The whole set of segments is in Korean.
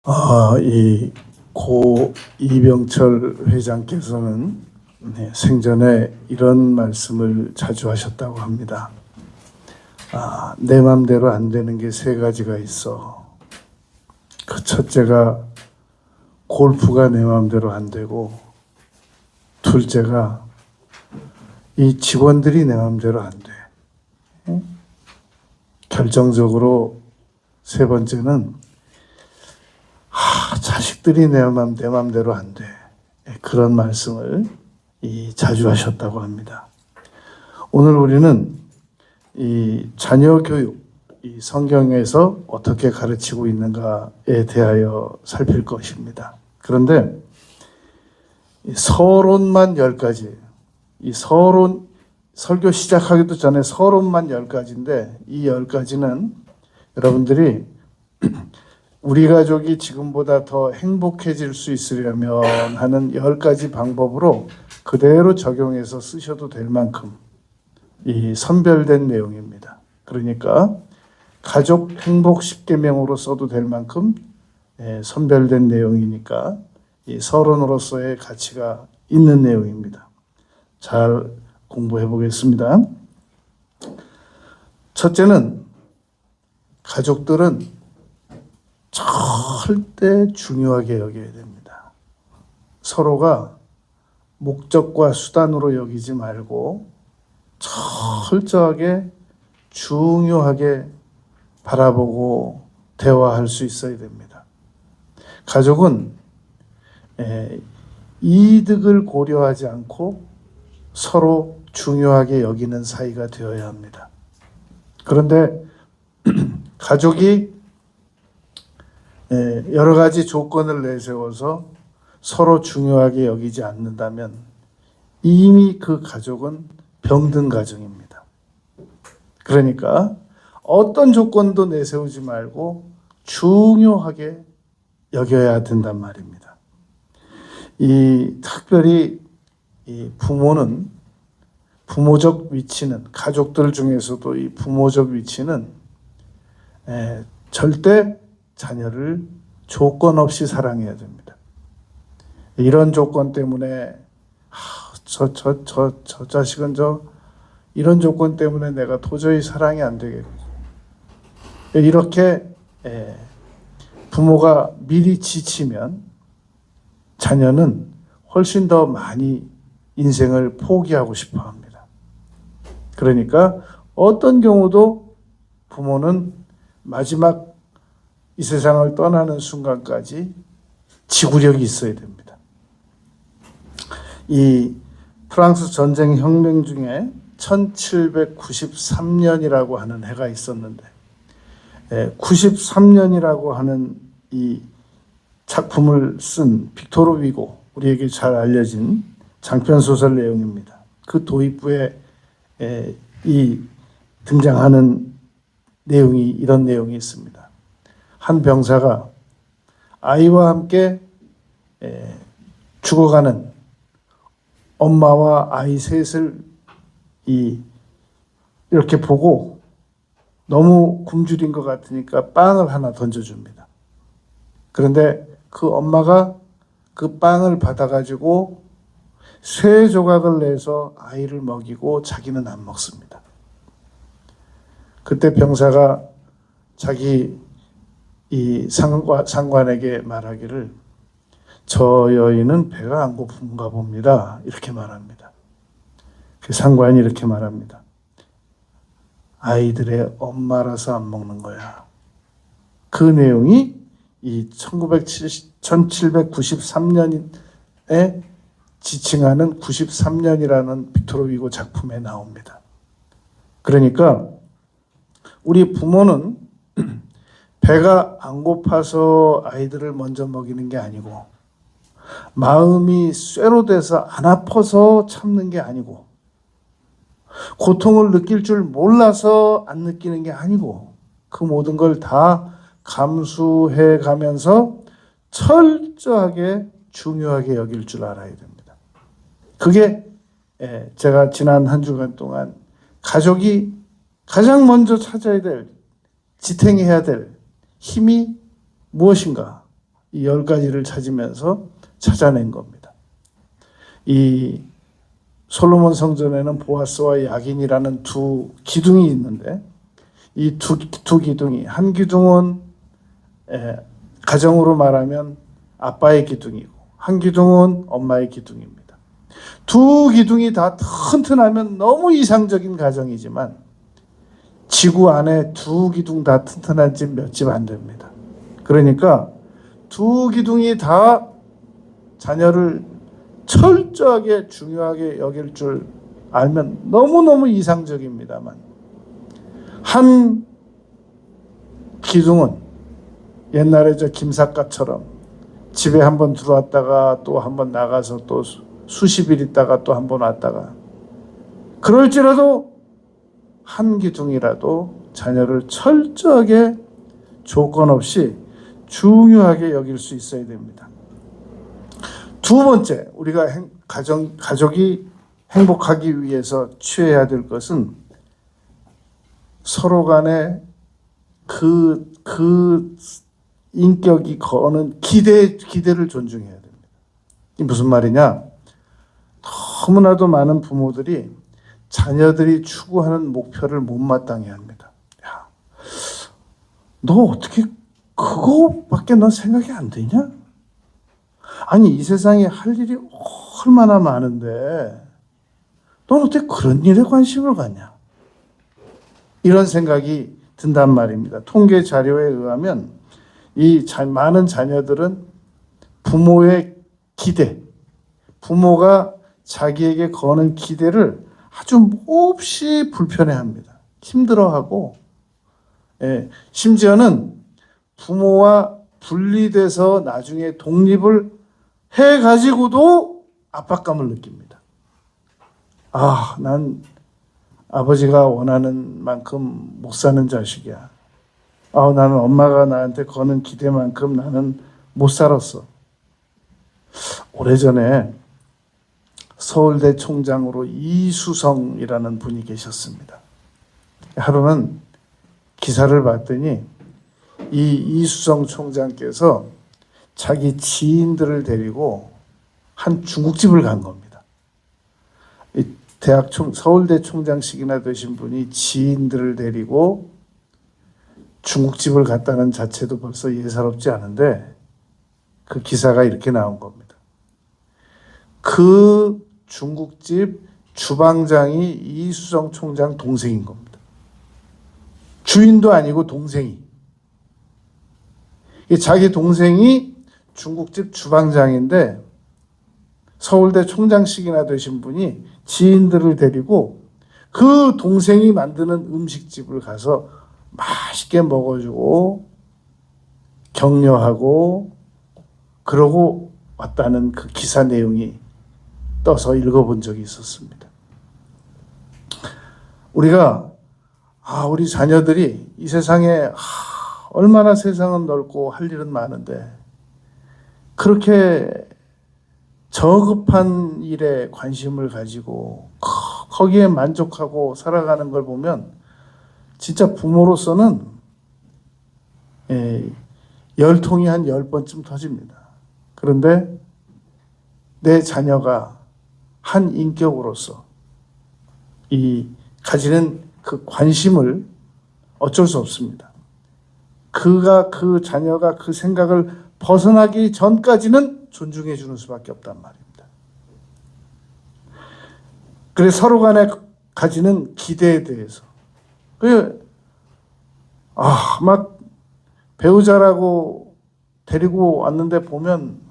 이 고 이병철 회장께서는 생전에 이런 말씀을 자주 하셨다고 합니다. 내 맘대로 안 되는 게 세 가지가 있어. 그 첫째가 골프가 내 맘대로 안 되고, 둘째가 이 직원들이 내 맘대로 안 돼. 결정적으로 세 번째는 자식들이 내 맘대로 안 돼. 그런 말씀을 자주 하셨다고 합니다. 오늘 우리는 이 자녀 교육, 이 성경에서 어떻게 가르치고 있는가에 대하여 살필 것입니다. 그런데 서론만 10가지, 이 서론, 설교 시작하기도 전에 서론만 10가지인데 이 10가지는 여러분들이 우리 가족이 지금보다 더 행복해질 수 있으려면 하는 10가지 방법으로 그대로 적용해서 쓰셔도 될 만큼 이 선별된 내용입니다. 그러니까 가족 행복 10계명으로 써도 될 만큼 선별된 내용이니까 이 서론으로서의 가치가 있는 내용입니다. 잘 공부해 보겠습니다. 첫째는 가족들은 절대 중요하게 여겨야 됩니다. 서로가 목적과 수단으로 여기지 말고 철저하게 중요하게 바라보고 대화할 수 있어야 됩니다. 가족은 이득을 고려하지 않고 서로 중요하게 여기는 사이가 되어야 합니다. 그런데 가족이 여러 가지 조건을 내세워서 서로 중요하게 여기지 않는다면 이미 그 가족은 병든 가정입니다. 그러니까 어떤 조건도 내세우지 말고 중요하게 여겨야 된단 말입니다. 특별히 이 부모는 부모적 위치는 가족들 중에서도 이 부모적 위치는 절대 자녀를 조건 없이 사랑해야 됩니다. 이런 조건 때문에 저 자식은 이런 조건 때문에 내가 도저히 사랑이 안 되겠고, 이렇게 부모가 미리 지치면 자녀는 훨씬 더 많이 인생을 포기하고 싶어 합니다. 그러니까 어떤 경우도 부모는 마지막 이 세상을 떠나는 순간까지 지구력이 있어야 됩니다. 이 프랑스 전쟁 혁명 중에 1793년이라고 하는 해가 있었는데 93년이라고 하는 이 작품을 쓴 빅토르 위고, 우리에게 잘 알려진 장편소설 내용입니다. 그 도입부에 이 등장하는 내용이 이런 내용이 있습니다. 한 병사가 아이와 함께 죽어가는 엄마와 아이 셋을 이렇게 보고 너무 굶주린 것 같으니까 빵을 하나 던져줍니다. 그런데 그 엄마가 그 빵을 받아가지고 3조각을 내서 아이를 먹이고 자기는 안 먹습니다. 그때 병사가 자기 이 상관에게 말하기를, 저 여인은 배가 안 고픈가 봅니다. 이렇게 말합니다. 그 상관이 이렇게 말합니다. 아이들의 엄마라서 안 먹는 거야. 그 내용이 이 1793년에 지칭하는 93년이라는 빅토르 위고 작품에 나옵니다. 그러니까 우리 부모는 배가 안 고파서 아이들을 먼저 먹이는 게 아니고, 마음이 쇠로 돼서 안 아파서 참는 게 아니고, 고통을 느낄 줄 몰라서 안 느끼는 게 아니고, 그 모든 걸 다 감수해 가면서 철저하게 중요하게 여길 줄 알아야 됩니다. 그게 제가 지난 한 주간 동안 가족이 가장 먼저 찾아야 될, 지탱해야 될 힘이 무엇인가 이 10가지를 찾으면서 찾아낸 겁니다. 이 솔로몬 성전에는 보아스와 야긴이라는 두 기둥이 있는데 이 두 기둥이, 한 기둥은 가정으로 말하면 아빠의 기둥이고 한 기둥은 엄마의 기둥입니다. 두 기둥이 다 튼튼하면 너무 이상적인 가정이지만 지구 안에 두 기둥 다 튼튼한 집 몇 집 안 됩니다. 그러니까 두 기둥이 다 자녀를 철저하게 중요하게 여길 줄 알면 너무너무 이상적입니다만 한 기둥은 옛날에 저 김삿갓처럼 집에 한번 들어왔다가 또 한번 나가서 또 수십 일 있다가 또 한번 왔다가 그럴지라도 한 기둥이라도 자녀를 철저하게 조건 없이 중요하게 여길 수 있어야 됩니다. 두 번째, 우리가 가족이 행복하기 위해서 취해야 될 것은 서로 간에 그 인격이 거는 기대를 존중해야 됩니다. 이게 무슨 말이냐? 너무나도 많은 부모들이 자녀들이 추구하는 목표를 못마땅해 합니다. 야, 너 어떻게 그거밖에 넌 생각이 안 되냐? 아니 이 세상에 할 일이 얼마나 많은데 넌 어떻게 그런 일에 관심을 갖냐? 이런 생각이 든단 말입니다. 통계 자료에 의하면 이 많은 자녀들은 부모의 기대, 부모가 자기에게 거는 기대를 아주 몹시 불편해합니다. 힘들어하고 심지어는 부모와 분리돼서 나중에 독립을 해가지고도 압박감을 느낍니다. 아, 난 아버지가 원하는 만큼 못 사는 자식이야. 아, 나는 엄마가 나한테 거는 기대만큼 나는 못 살았어. 오래전에 서울대 총장으로 이수성이라는 분이 계셨습니다. 하루는 기사를 봤더니 이 이수성 총장께서 자기 지인들을 데리고 한 중국집을 간 겁니다. 서울대 총장식이나 되신 분이 지인들을 데리고 중국집을 갔다는 자체도 벌써 예사롭지 않은데 그 기사가 이렇게 나온 겁니다. 그 중국집 주방장이 이수성 총장 동생인 겁니다. 주인도 아니고 동생이. 자기 동생이 중국집 주방장인데 서울대 총장식이나 되신 분이 지인들을 데리고 그 동생이 만드는 음식집을 가서 맛있게 먹어주고 격려하고 그러고 왔다는 그 기사 내용이 떠서 읽어본 적이 있었습니다. 우리가 우리 자녀들이 이 세상에 얼마나 세상은 넓고 할 일은 많은데 그렇게 저급한 일에 관심을 가지고 거기에 만족하고 살아가는 걸 보면 진짜 부모로서는 열통이 한 10번쯤 터집니다. 그런데 내 자녀가 한 인격으로서 가지는 그 관심을 어쩔 수 없습니다. 그 자녀가 그 생각을 벗어나기 전까지는 존중해 주는 수밖에 없단 말입니다. 그래서 서로 간에 가지는 기대에 대해서 막 배우자라고 데리고 왔는데 보면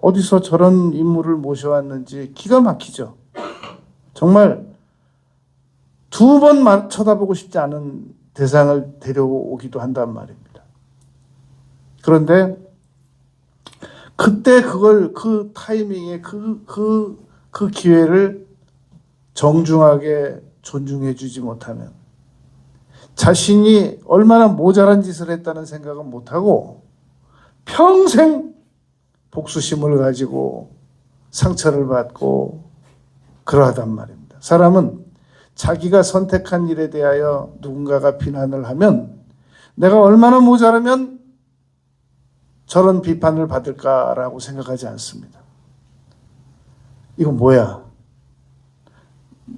어디서 저런 인물을 모셔왔는지 기가 막히죠. 정말 두 번 쳐다보고 싶지 않은 대상을 데려오기도 한단 말입니다. 그런데 그때 그 타이밍에 그 기회를 정중하게 존중해 주지 못하면 자신이 얼마나 모자란 짓을 했다는 생각은 못하고 평생 복수심을 가지고 상처를 받고 그러하단 말입니다. 사람은 자기가 선택한 일에 대하여 누군가가 비난을 하면 내가 얼마나 모자라면 저런 비판을 받을까라고 생각하지 않습니다. 이거 뭐야?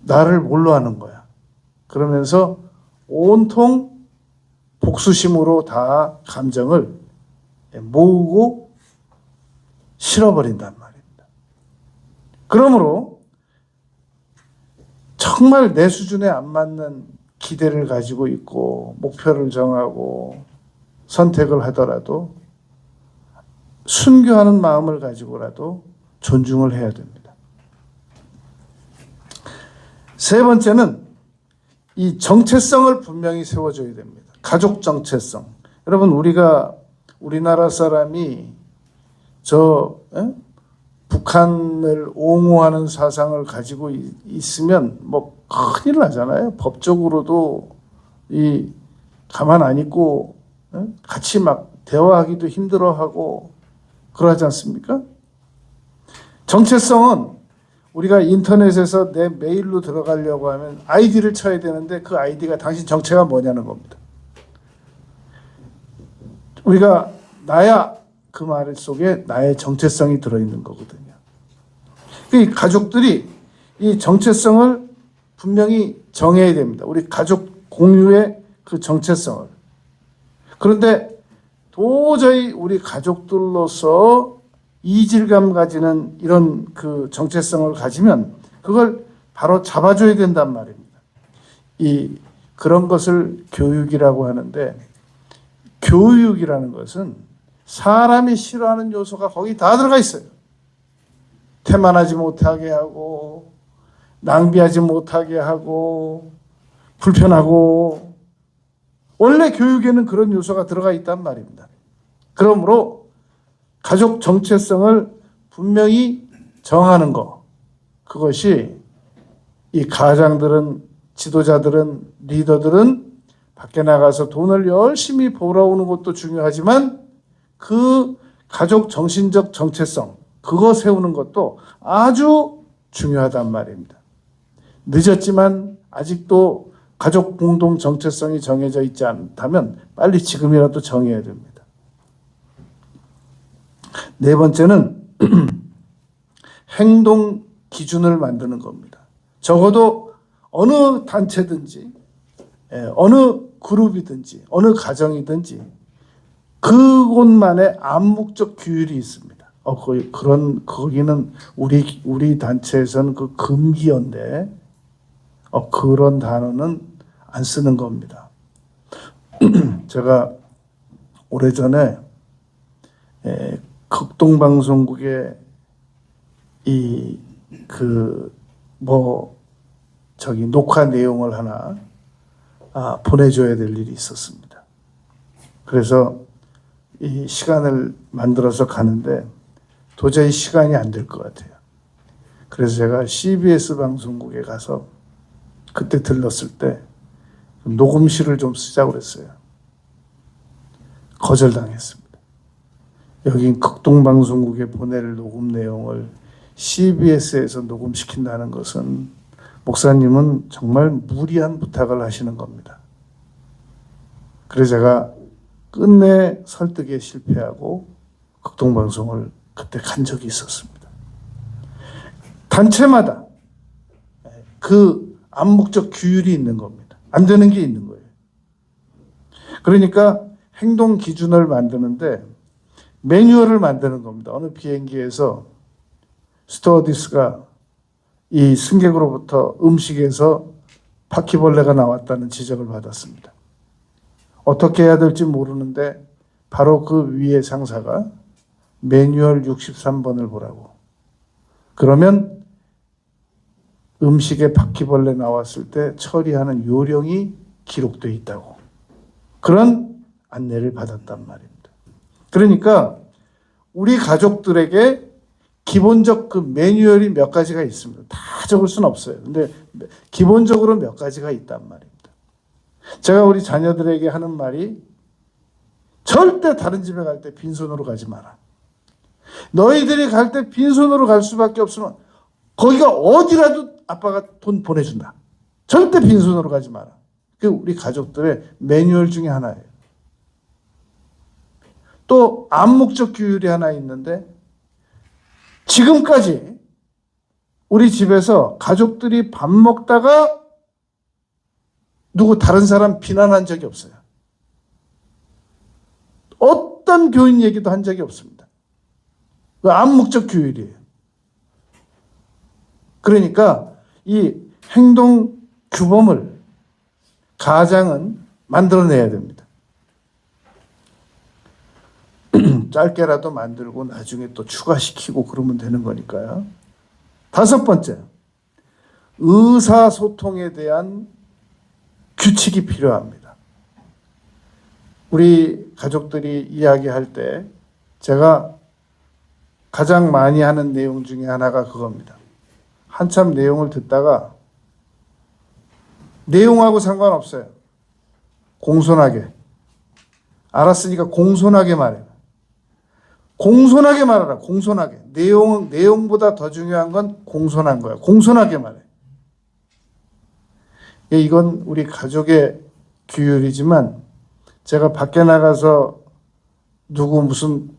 나를 뭘로 하는 거야? 그러면서 온통 복수심으로 다 감정을 모으고 실어버린단 말입니다. 그러므로 정말 내 수준에 안 맞는 기대를 가지고 있고 목표를 정하고 선택을 하더라도 순교하는 마음을 가지고라도 존중을 해야 됩니다. 세 번째는 이 정체성을 분명히 세워줘야 됩니다. 가족 정체성. 여러분, 우리나라 사람이 북한을 옹호하는 사상을 가지고 있으면 뭐 큰일 나잖아요. 법적으로도 가만 안 있고 같이 막 대화하기도 힘들어하고 그러지 않습니까? 정체성은 우리가 인터넷에서 내 메일로 들어가려고 하면 아이디를 쳐야 되는데 그 아이디가 당신 정체가 뭐냐는 겁니다. 우리가 나야 그 말 속에 나의 정체성이 들어있는 거거든요. 이 가족들이 이 정체성을 분명히 정해야 됩니다. 우리 가족 공유의 그 정체성을. 그런데 도저히 우리 가족들로서 이질감 가지는 이런 그 정체성을 가지면 그걸 바로 잡아줘야 된단 말입니다. 그런 것을 교육이라고 하는데, 교육이라는 것은 사람이 싫어하는 요소가 거기 다 들어가 있어요. 태만하지 못하게 하고, 낭비하지 못하게 하고, 불편하고, 원래 교육에는 그런 요소가 들어가 있단 말입니다. 그러므로 가족 정체성을 분명히 정하는 것, 그것이 이 가장들은, 지도자들은, 리더들은 밖에 나가서 돈을 열심히 벌어오는 것도 중요하지만 그 가족 정신적 정체성, 그거 세우는 것도 아주 중요하단 말입니다. 늦었지만 아직도 가족 공동 정체성이 정해져 있지 않다면 빨리 지금이라도 정해야 됩니다. 네 번째는 행동 기준을 만드는 겁니다. 적어도 어느 단체든지 어느 그룹이든지 어느 가정이든지 그곳만의 암묵적 규율이 있습니다. 거기는 우리 단체에서는 그 금기어인데 그런 단어는 안 쓰는 겁니다. 제가 오래전에 극동방송국에 녹화 내용을 하나 보내줘야 될 일이 있었습니다. 그래서 이 시간을 만들어서 가는데 도저히 시간이 안 될 것 같아요. 그래서 제가 CBS 방송국에 가서 그때 들렀을 때 녹음실을 좀 쓰자고 그랬어요. 거절당했습니다. 여긴 극동방송국에 보낼 녹음 내용을 CBS에서 녹음시킨다는 것은 목사님은 정말 무리한 부탁을 하시는 겁니다. 그래서 제가 끝내 설득에 실패하고 극동방송을 그때 간 적이 있었습니다. 단체마다 그 암묵적 규율이 있는 겁니다. 안 되는 게 있는 거예요. 그러니까 행동 기준을 만드는데 매뉴얼을 만드는 겁니다. 어느 비행기에서 스튜어디스가 이 승객으로부터 음식에서 바퀴벌레가 나왔다는 지적을 받았습니다. 어떻게 해야 될지 모르는데 바로 그 위에 상사가 매뉴얼 63번을 보라고. 그러면 음식에 바퀴벌레 나왔을 때 처리하는 요령이 기록되어 있다고. 그런 안내를 받았단 말입니다. 그러니까 우리 가족들에게 기본적 그 매뉴얼이 몇 가지가 있습니다. 다 적을 수는 없어요. 근데 기본적으로 몇 가지가 있단 말입니다. 제가 우리 자녀들에게 하는 말이 절대 다른 집에 갈 때 빈손으로 가지 마라. 너희들이 갈 때 빈손으로 갈 수밖에 없으면 거기가 어디라도 아빠가 돈 보내준다. 절대 빈손으로 가지 마라. 그게 우리 가족들의 매뉴얼 중에 하나예요. 또 암묵적 규율이 하나 있는데, 지금까지 우리 집에서 가족들이 밥 먹다가 누구 다른 사람 비난한 적이 없어요. 어떤 교인 얘기도 한 적이 없습니다. 그 암묵적 규율이에요. 그러니까 이 행동 규범을 가장은 만들어내야 됩니다. 짧게라도 만들고 나중에 또 추가시키고 그러면 되는 거니까요. 5번째, 의사소통에 대한 규칙이 필요합니다. 우리 가족들이 이야기할 때 제가 가장 많이 하는 내용 중에 하나가 그겁니다. 한참 내용을 듣다가 내용하고 상관없어요. 공손하게. 알았으니까 공손하게 말해. 공손하게 말하라. 공손하게. 내용보다 더 중요한 건 공손한 거야. 공손하게 말해. 이건 우리 가족의 규율이지만 제가 밖에 나가서 누구 무슨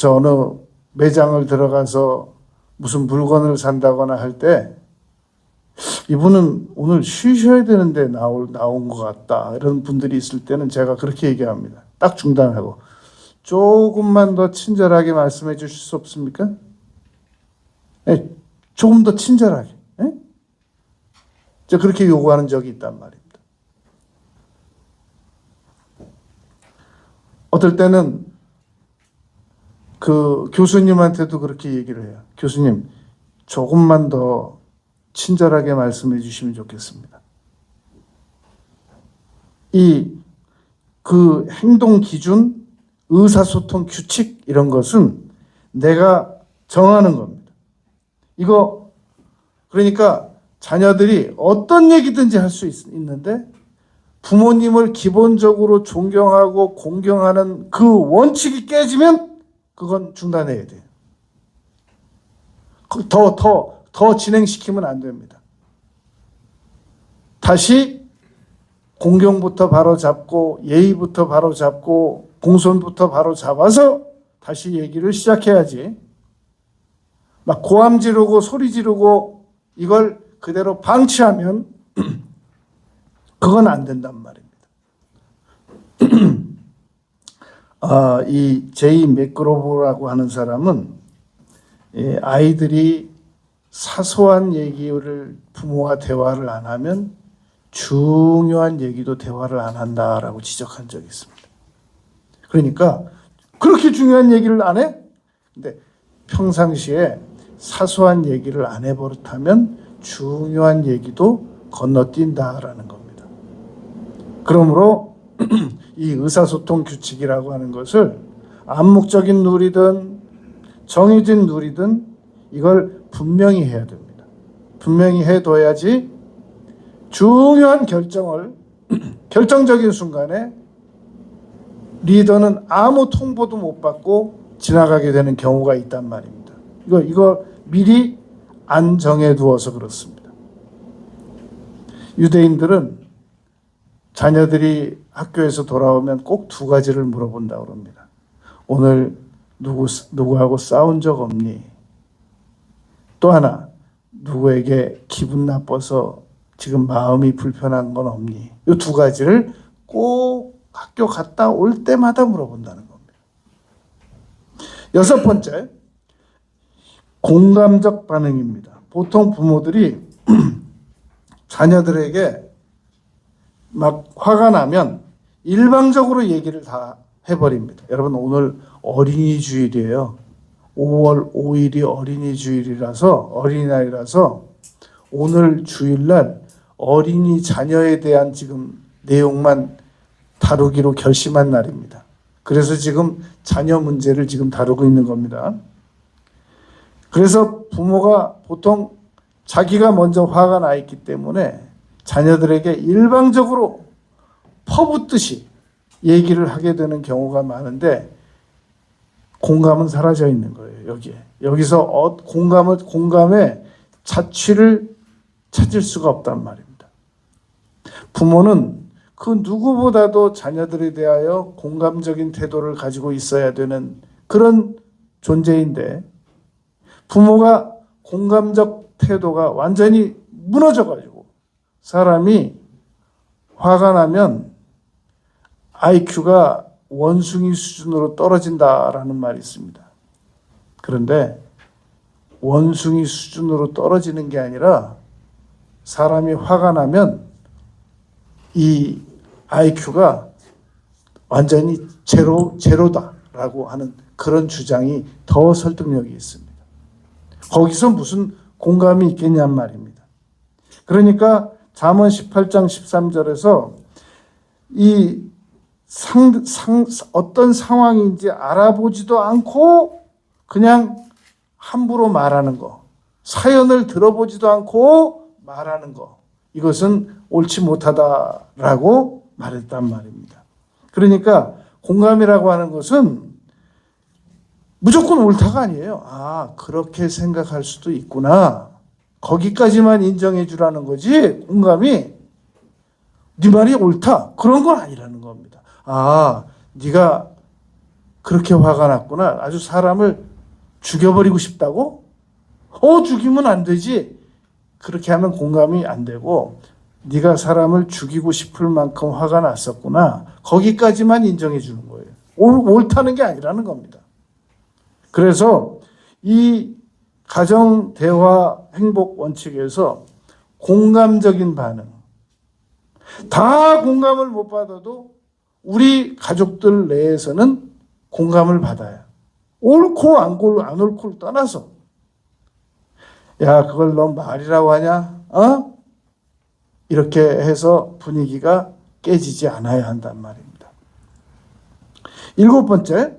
어느 매장을 들어가서 무슨 물건을 산다거나 할 때 이분은 오늘 쉬셔야 되는데 나온 것 같다. 이런 분들이 있을 때는 제가 그렇게 얘기합니다. 딱 중단하고 조금만 더 친절하게 말씀해 주실 수 없습니까? 네, 조금 더 친절하게. 네? 제가 그렇게 요구하는 적이 있단 말입니다. 어떨 때는 그 교수님한테도 그렇게 얘기를 해요. 교수님, 조금만 더 친절하게 말씀해 주시면 좋겠습니다. 그 행동 기준, 의사소통 규칙 이런 것은 내가 정하는 겁니다. 이거 그러니까 자녀들이 어떤 얘기든지 할 수 있는데 부모님을 기본적으로 존경하고 공경하는 그 원칙이 깨지면 그건 중단해야 돼요. 더 진행시키면 안 됩니다. 다시 공경부터 바로 잡고 예의부터 바로 잡고 공손부터 바로 잡아서 다시 얘기를 시작해야지. 막 고함 지르고 소리 지르고 이걸 그대로 방치하면 그건 안 된단 말입니다. 이 제이 맥그로브라고 하는 사람은 아이들이 사소한 얘기를 부모와 대화를 안 하면 중요한 얘기도 대화를 안 한다라고 지적한 적이 있습니다. 그러니까 그렇게 중요한 얘기를 안 해? 근데 평상시에 사소한 얘기를 안 해버릇하면 중요한 얘기도 건너뛴다라는 겁니다. 그러므로 이 의사소통 규칙이라고 하는 것을 암묵적인 룰이든 정해진 룰이든 이걸 분명히 해야 됩니다. 분명히 해둬야지 중요한 결정적인 순간에 리더는 아무 통보도 못 받고 지나가게 되는 경우가 있단 말입니다. 이거 미리 안 정해두어서 그렇습니다. 유대인들은 자녀들이 학교에서 돌아오면 꼭 2가지를 물어본다고 합니다. 오늘 누구하고 싸운 적 없니? 또 하나, 누구에게 기분 나빠서 지금 마음이 불편한 건 없니? 이 2가지를 꼭 학교 갔다 올 때마다 물어본다는 겁니다. 6번째, 공감적 반응입니다. 보통 부모들이 자녀들에게 막 화가 나면 일방적으로 얘기를 다 해버립니다. 여러분, 오늘 어린이 주일이에요. 5월 5일이 어린이 주일이라서, 어린이날이라서 오늘 주일날 어린이 자녀에 대한 지금 내용만 다루기로 결심한 날입니다. 그래서 지금 자녀 문제를 지금 다루고 있는 겁니다. 그래서 부모가 보통 자기가 먼저 화가 나 있기 때문에 자녀들에게 일방적으로 퍼붓듯이 얘기를 하게 되는 경우가 많은데 공감은 사라져 있는 거예요. 여기서 공감의 자취를 찾을 수가 없단 말입니다. 부모는 그 누구보다도 자녀들에 대하여 공감적인 태도를 가지고 있어야 되는 그런 존재인데 부모가 공감적 태도가 완전히 무너져가지고 사람이 화가 나면 IQ가 원숭이 수준으로 떨어진다라는 말이 있습니다. 그런데 원숭이 수준으로 떨어지는 게 아니라 사람이 화가 나면 이 IQ가 완전히 제로다라고 하는 그런 주장이 더 설득력이 있습니다. 거기서 무슨 공감이 있겠냔 말입니다. 그러니까 잠언 18장 13절에서 이 어떤 상황인지 알아보지도 않고 그냥 함부로 말하는 거, 사연을 들어보지도 않고 말하는 거, 이것은 옳지 못하다라고 말했단 말입니다. 그러니까 공감이라고 하는 것은 무조건 옳다가 아니에요. 아, 그렇게 생각할 수도 있구나. 거기까지만 인정해 주라는 거지. 공감이 네 말이 옳다. 그런 건 아니라는 겁니다. 아, 네가 그렇게 화가 났구나. 아주 사람을 죽여버리고 싶다고? 죽이면 안 되지. 그렇게 하면 공감이 안 되고 네가 사람을 죽이고 싶을 만큼 화가 났었구나. 거기까지만 인정해 주는 거예요. 옳다는 게 아니라는 겁니다. 그래서 이 가정 대화 행복 원칙에서 공감적인 반응, 다 공감을 못 받아도 우리 가족들 내에서는 공감을 받아요. 옳고 안 옳고를 떠나서 야, 그걸 너 말이라고 하냐? 이렇게 해서 분위기가 깨지지 않아야 한단 말입니다. 7번째,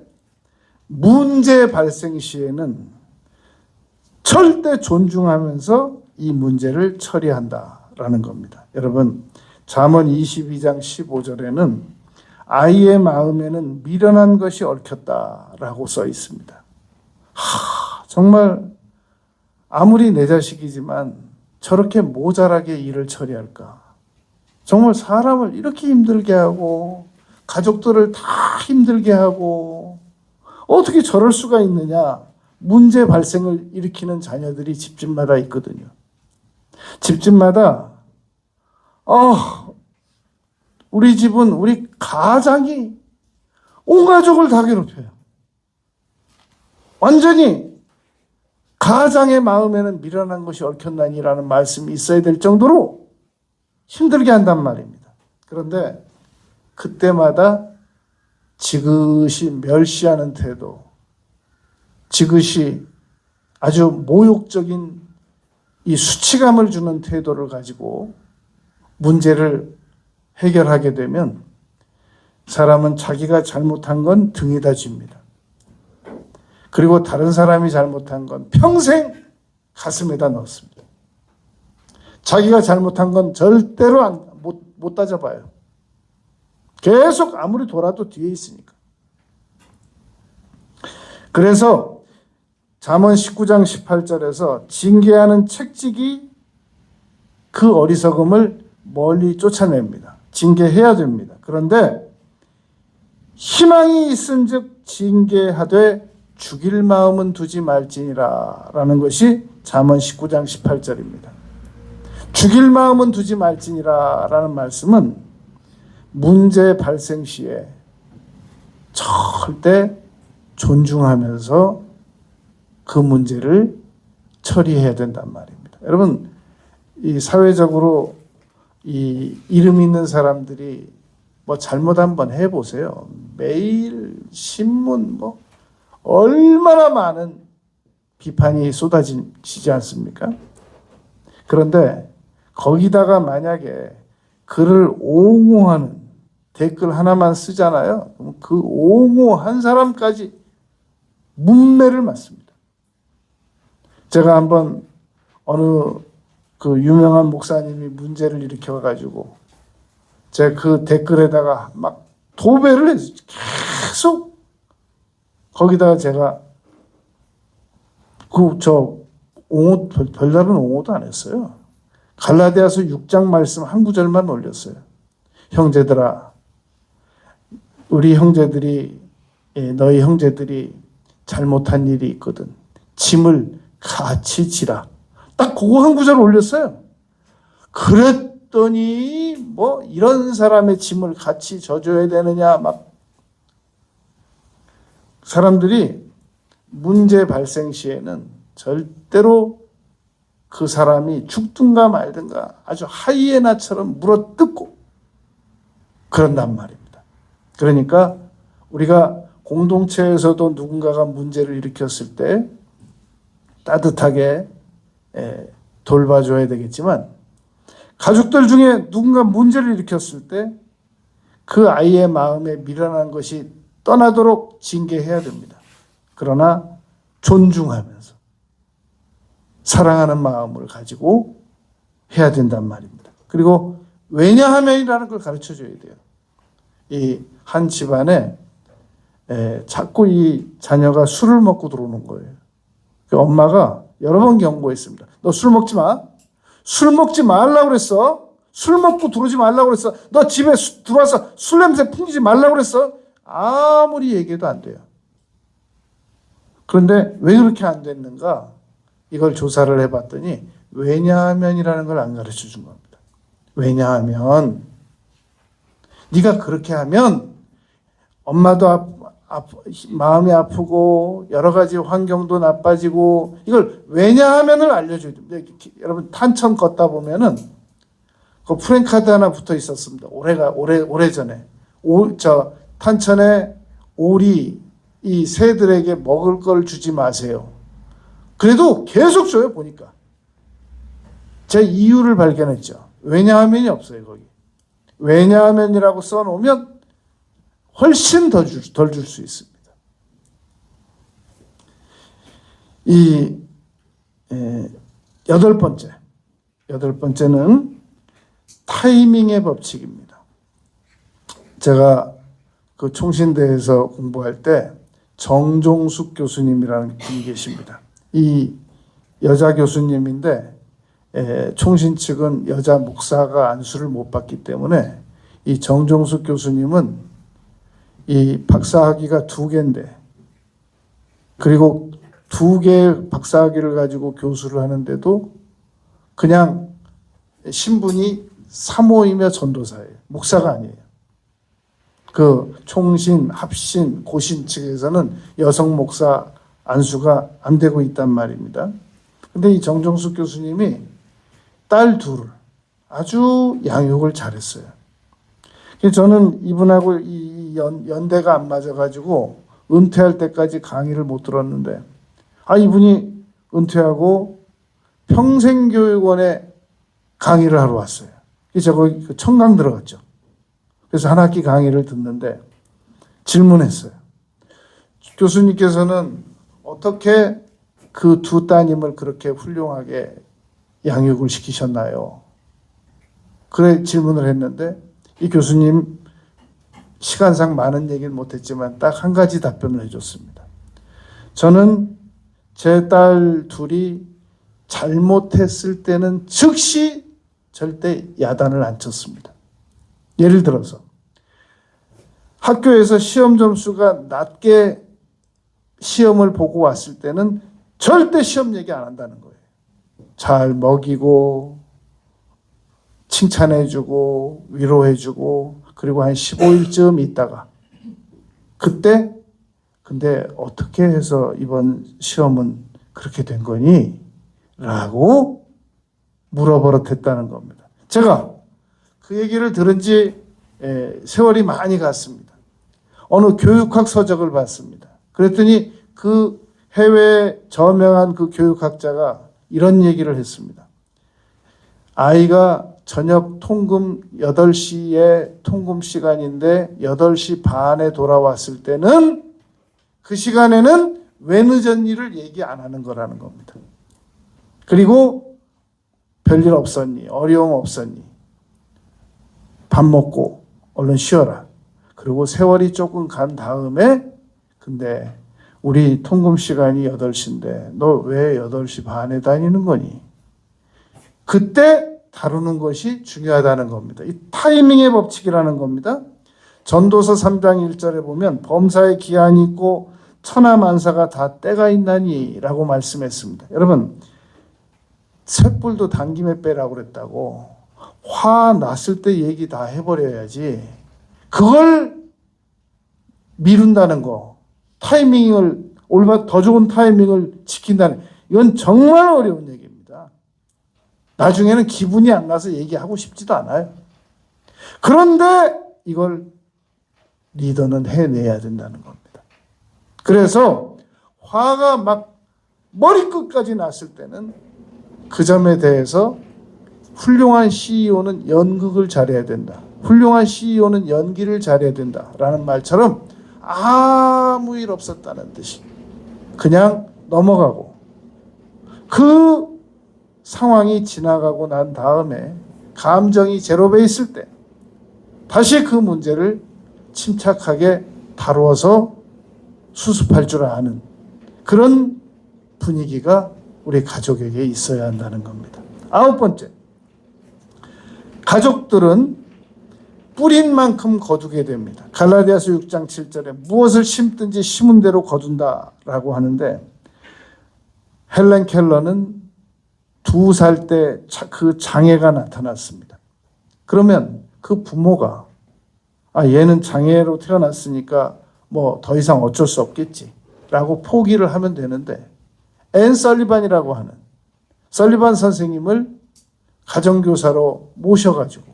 문제 발생 시에는 절대 존중하면서 이 문제를 처리한다라는 겁니다. 여러분, 잠언 22장 15절에는 아이의 마음에는 미련한 것이 얽혔다라고 써 있습니다. 정말 아무리 내 자식이지만 저렇게 모자라게 일을 처리할까? 정말 사람을 이렇게 힘들게 하고 가족들을 다 힘들게 하고 어떻게 저럴 수가 있느냐? 문제 발생을 일으키는 자녀들이 집집마다 있거든요. 집집마다 우리 집은 우리 가장이 온 가족을 다 괴롭혀요. 완전히 가장의 마음에는 미련한 것이 얽혔나니라는 말씀이 있어야 될 정도로 힘들게 한단 말입니다. 그런데 그때마다 지그시 멸시하는 태도, 지그시 아주 모욕적인 이 수치감을 주는 태도를 가지고 문제를 해결하게 되면 사람은 자기가 잘못한 건 등에다 집니다. 그리고 다른 사람이 잘못한 건 평생 가슴에다 넣습니다. 자기가 잘못한 건 절대로 못 따져봐요. 계속 아무리 돌아도 뒤에 있으니까. 그래서 잠언 19장 18절에서 징계하는 책찍이 그 어리석음을 멀리 쫓아냅니다. 징계해야 됩니다. 그런데 희망이 있은즉 징계하되 죽일 마음은 두지 말지니라 라는 것이 잠언 19장 18절입니다. 죽일 마음은 두지 말지니라 라는 말씀은 문제 발생 시에 절대 존중하면서 그 문제를 처리해야 된단 말입니다. 여러분, 이 사회적으로 이 이름 있는 사람들이 뭐 잘못 한번 해보세요. 매일 신문 얼마나 많은 비판이 쏟아지지 않습니까? 그런데 거기다가 만약에 그를 옹호하는 댓글 하나만 쓰잖아요. 그럼 그 옹호한 사람까지 문매를 맞습니다. 제가 한번 어느 그 유명한 목사님이 문제를 일으켜가지고 제가 그 댓글에다가 막 도배를 해서 계속 거기다가 제가 옹호, 별다른 옹호도 안 했어요. 갈라디아서 6장 말씀 한 구절만 올렸어요. 형제들아, 우리 형제들이, 너희 형제들이 잘못한 일이 있거든. 짐을 같이 지라. 딱 그거 한 구절 올렸어요. 그랬더니 뭐 이런 사람의 짐을 같이 져줘야 되느냐, 막 사람들이 문제 발생 시에는 절대로 그 사람이 죽든가 말든가 아주 하이에나처럼 물어뜯고 그런단 말입니다. 그러니까 우리가 공동체에서도 누군가가 문제를 일으켰을 때 따뜻하게 돌봐줘야 되겠지만, 가족들 중에 누군가 문제를 일으켰을 때 그 아이의 마음에 미련한 것이 떠나도록 징계해야 됩니다. 그러나 존중하면서 사랑하는 마음을 가지고 해야 된단 말입니다. 그리고 왜냐하면이라는 걸 가르쳐줘야 돼요. 이 한 집안에 자꾸 이 자녀가 술을 먹고 들어오는 거예요. 그 엄마가 여러 번 경고했습니다. 너 술 먹지 마. 술 먹지 말라고 그랬어. 술 먹고 들어오지 말라고 그랬어. 너 집에 들어와서 술 냄새 풍기지 말라고 그랬어. 아무리 얘기해도 안 돼요. 그런데 왜 그렇게 안 됐는가? 이걸 조사를 해봤더니 왜냐하면이라는 걸 안 가르쳐 준 겁니다. 왜냐하면 네가 그렇게 하면 엄마도 마음이 아프고 여러 가지 환경도 나빠지고, 이걸 왜냐하면을 알려줘야 됩니다. 여러분 탄천 걷다 보면은 그 프랭카드 하나 붙어 있었습니다. 오래전에 탄천에 오리 이 새들에게 먹을 걸 주지 마세요. 그래도 계속 줘요. 보니까 제 이유를 발견했죠. 왜냐하면이 없어요. 거기 왜냐하면이라고 써놓으면 훨씬 덜 줄 수 있습니다. 여덟 번째는 타이밍의 법칙입니다. 제가 그 총신대에서 공부할 때 정종숙 교수님이라는 분이 계십니다. 이 여자 교수님인데 총신 측은 여자 목사가 안수를 못 받기 때문에 이 정종숙 교수님은 이 박사학위가 2개인데, 그리고 2개의 박사학위를 가지고 교수를 하는데도 그냥 신분이 사모이며 전도사예요. 목사가 아니에요. 그 총신, 합신, 고신 측에서는 여성 목사 안수가 안 되고 있단 말입니다. 근데 이 정종숙 교수님이 딸 둘을 아주 양육을 잘했어요. 저는 이분하고 이 연대가 안 맞아가지고 은퇴할 때까지 강의를 못 들었는데, 이분이 은퇴하고 평생교육원에 강의를 하러 왔어요. 제가 거기 청강 들어갔죠. 그래서 한 학기 강의를 듣는데 질문했어요. 교수님께서는 어떻게 그 2 따님을 그렇게 훌륭하게 양육을 시키셨나요? 그래 질문을 했는데, 이 교수님 시간상 많은 얘기를 못했지만 딱 한 가지 답변을 해줬습니다. 저는 제 딸 둘이 잘못했을 때는 즉시 절대 야단을 안 쳤습니다. 예를 들어서 학교에서 시험 점수가 낮게 시험을 보고 왔을 때는 절대 시험 얘기 안 한다는 거예요. 잘 먹이고 칭찬해주고 위로해주고, 그리고 한 15일쯤 있다가 그때 근데 어떻게 해서 이번 시험은 그렇게 된 거니? 라고 물어버릇했다는 겁니다. 제가 그 얘기를 들은 지 세월이 많이 갔습니다. 어느 교육학 서적을 봤습니다. 그랬더니 그 해외에 저명한 그 교육학자가 이런 얘기를 했습니다. 아이가 저녁 통금 8시에 통금 시간인데 8시 반에 돌아왔을 때는 그 시간에는 왜 늦은 일을 얘기 안 하는 거라는 겁니다. 그리고 별일 없었니? 어려움 없었니? 밥 먹고 얼른 쉬어라. 그리고 세월이 조금 간 다음에 근데 우리 통금 시간이 8시인데 너 왜 8시 반에 다니는 거니? 그때 다루는 것이 중요하다는 겁니다. 이 타이밍의 법칙이라는 겁니다. 전도서 3장 1절에 보면 범사에 기한이 있고 천하만사가 다 때가 있나니 라고 말씀했습니다. 여러분, 쇳불도 당김에 빼라고 그랬다고 화 났을 때 얘기 다 해버려야지 그걸 미룬다는 거, 타이밍을 더 좋은 타이밍을 지킨다는, 이건 정말 어려운 얘기입니다. 나중에는 기분이 안 나서 얘기하고 싶지도 않아요. 그런데 이걸 리더는 해내야 된다는 겁니다. 그래서 화가 막 머리끝까지 났을 때는 그 점에 대해서 훌륭한 CEO는 연극을 잘해야 된다. 훌륭한 CEO는 연기를 잘해야 된다라는 말처럼 아무 일 없었다는 듯이 그냥 넘어가고 그 상황이 지나가고 난 다음에 감정이 제로돼 있을 때 다시 그 문제를 침착하게 다루어서 수습할 줄 아는 그런 분위기가 우리 가족에게 있어야 한다는 겁니다. 9번째, 가족들은 뿌린 만큼 거두게 됩니다. 갈라디아서 6장 7절에 무엇을 심든지 심은 대로 거둔다라고 하는데, 헬렌 켈러는 2살 때 그 장애가 나타났습니다. 그러면 그 부모가 얘는 장애로 태어났으니까 뭐 더 이상 어쩔 수 없겠지 라고 포기를 하면 되는데, 앤 설리반이라고 하는 설리반 선생님을 가정교사로 모셔가지고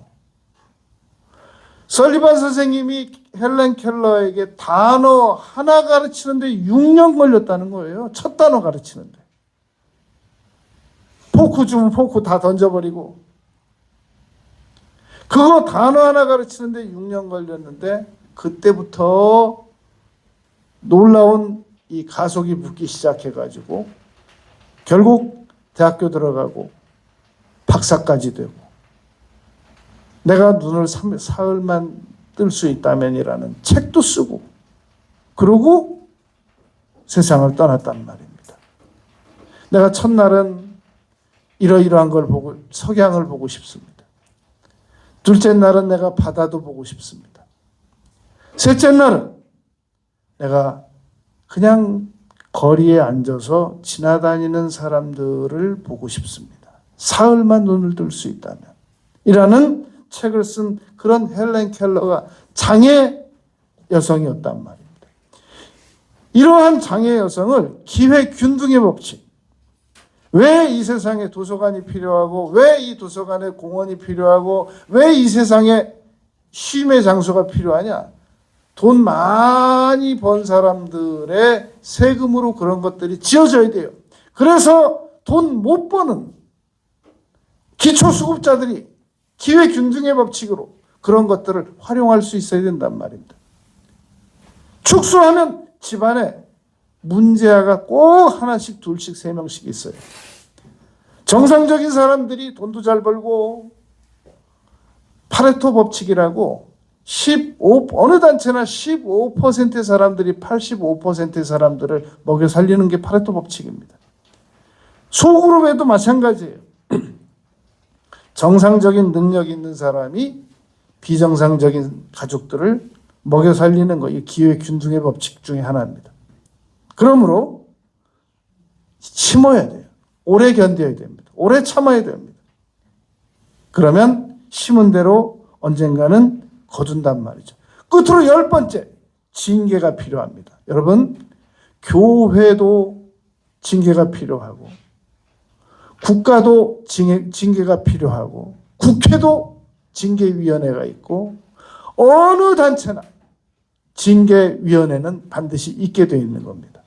설리반 선생님이 헬렌 켈러에게 단어 하나 가르치는데 6년 걸렸다는 거예요. 첫 단어 가르치는데. 포크 주면 포크 다 던져버리고 그거 단어 하나 가르치는데 6년 걸렸는데, 그때부터 놀라운 이 가속이 붙기 시작해가지고 결국 대학교 들어가고 박사까지 되고, 내가 눈을 사흘만 뜰 수 있다면이라는 책도 쓰고, 그러고 세상을 떠났단 말입니다. 내가 첫날은 이러이러한 걸 보고 석양을 보고 싶습니다. 둘째 날은 내가 바다도 보고 싶습니다. 셋째 날은 내가 그냥 거리에 앉아서 지나다니는 사람들을 보고 싶습니다. 사흘만 눈을 뜰 수 있다면. 이라는 책을 쓴 그런 헬렌 켈러가 장애 여성이었단 말입니다. 이러한 장애 여성을 기회균등의 법칙, 왜 이 세상에 도서관이 필요하고, 왜 이 도서관에 공원이 필요하고, 왜 이 세상에 쉼의 장소가 필요하냐? 돈 많이 번 사람들의 세금으로 그런 것들이 지어져야 돼요. 그래서 돈 못 버는 기초수급자들이 기회균등의 법칙으로 그런 것들을 활용할 수 있어야 된단 말입니다. 축소하면 집안에 문제아가 꼭 하나씩, 둘씩, 세 명씩 있어요. 정상적인 사람들이 돈도 잘 벌고, 파레토 법칙이라고 어느 단체나 15%의 사람들이 85%의 사람들을 먹여 살리는 게 파레토 법칙입니다. 소그룹에도 마찬가지예요. 정상적인 능력 있는 사람이 비정상적인 가족들을 먹여 살리는 거, 이 기회균등의 법칙 중에 하나입니다. 그러므로 심어야 돼요. 오래 견뎌야 됩니다. 오래 참아야 됩니다. 그러면 심은 대로 언젠가는 거둔단 말이죠. 끝으로 10번째, 징계가 필요합니다. 여러분, 교회도 징계가 필요하고, 국가도 징계가 필요하고, 국회도 징계위원회가 있고, 어느 단체나 징계위원회는 반드시 있게 되어 있는 겁니다.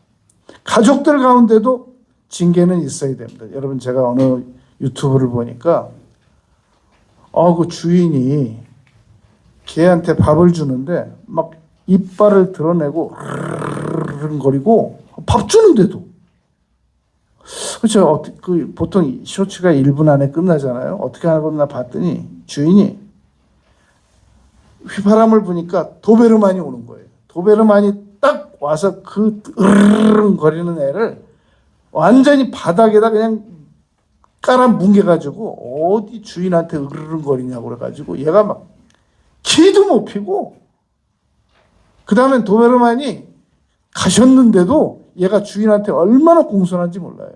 가족들 가운데도 징계는 있어야 됩니다. 여러분, 제가 어느 유튜브를 보니까 그 주인이 개한테 밥을 주는데 막 이빨을 드러내고 거리고 밥 주는데도, 그렇죠. 보통 쇼츠가 1분 안에 끝나잖아요. 어떻게 하나 봤더니 주인이 휘파람을 부니까 도베르만이 오는 거예요. 도베르만이 딱 와서 그 거리는 애를 완전히 바닥에다 그냥 깔아 뭉개가지고 어디 주인한테 으르렁거리냐고 그래가지고 얘가 막 기도 못 피고, 그 다음엔 도베르만이 가셨는데도 얘가 주인한테 얼마나 공손한지 몰라요.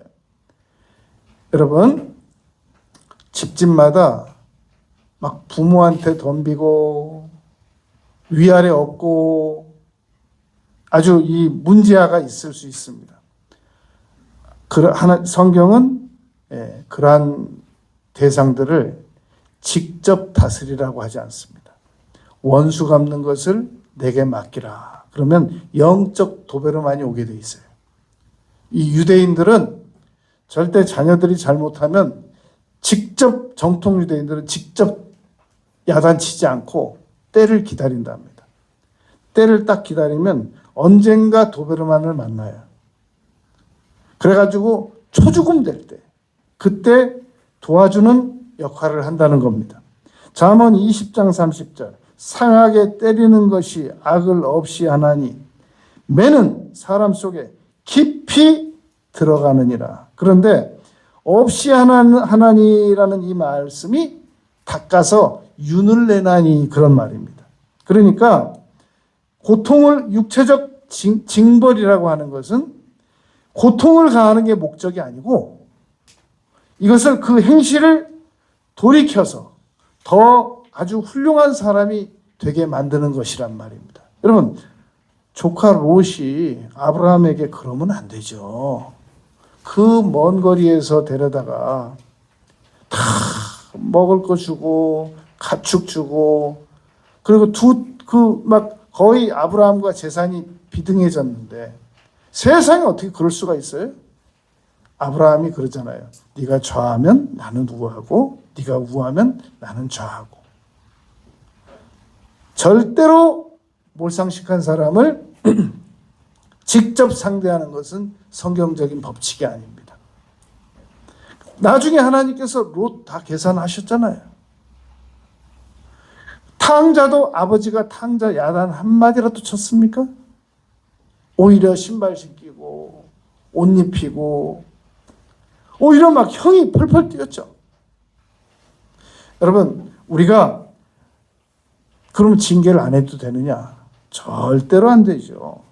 여러분, 집집마다 막 부모한테 덤비고 위아래 없고 아주 이 문제아가 있을 수 있습니다. 성경은 그러한 대상들을 직접 다스리라고 하지 않습니다. 원수 갚는 것을 내게 맡기라. 그러면 영적 도베르만이 오게 돼 있어요. 이 유대인들은 절대 자녀들이 잘못하면 직접, 정통 유대인들은 직접 야단치지 않고 때를 기다린답니다. 때를 딱 기다리면 언젠가 도베르만을 만나요. 그래가지고 초죽음 될 때, 그때 도와주는 역할을 한다는 겁니다. 잠언 20장 30절, 상하게 때리는 것이 악을 없이 하나니 매는 사람 속에 깊이 들어가느니라. 그런데 없이 하나니라는 이 말씀이 닦아서 윤을 내나니 그런 말입니다. 그러니까 고통을 육체적 징벌이라고 하는 것은 고통을 가하는 게 목적이 아니고 이것을 그 행실을 돌이켜서 더 아주 훌륭한 사람이 되게 만드는 것이란 말입니다. 여러분, 조카 롯이 아브라함에게 그러면 안 되죠. 그 먼 거리에서 데려다가 다 먹을 거 주고 가축 주고, 그리고 막 거의 아브라함과 재산이 비등해졌는데 세상에 어떻게 그럴 수가 있어요? 아브라함이 그러잖아요. 네가 좌하면 나는 우하고 네가 우하면 나는 좌하고. 절대로 몰상식한 사람을 직접 상대하는 것은 성경적인 법칙이 아닙니다. 나중에 하나님께서 롯 다 계산하셨잖아요. 탕자도 아버지가 탕자 야단 한마디라도 쳤습니까? 오히려 신발 신기고 옷 입히고 오히려 막 형이 펄펄 뛰었죠. 여러분, 우리가 그러면 징계를 안 해도 되느냐? 절대로 안 되죠.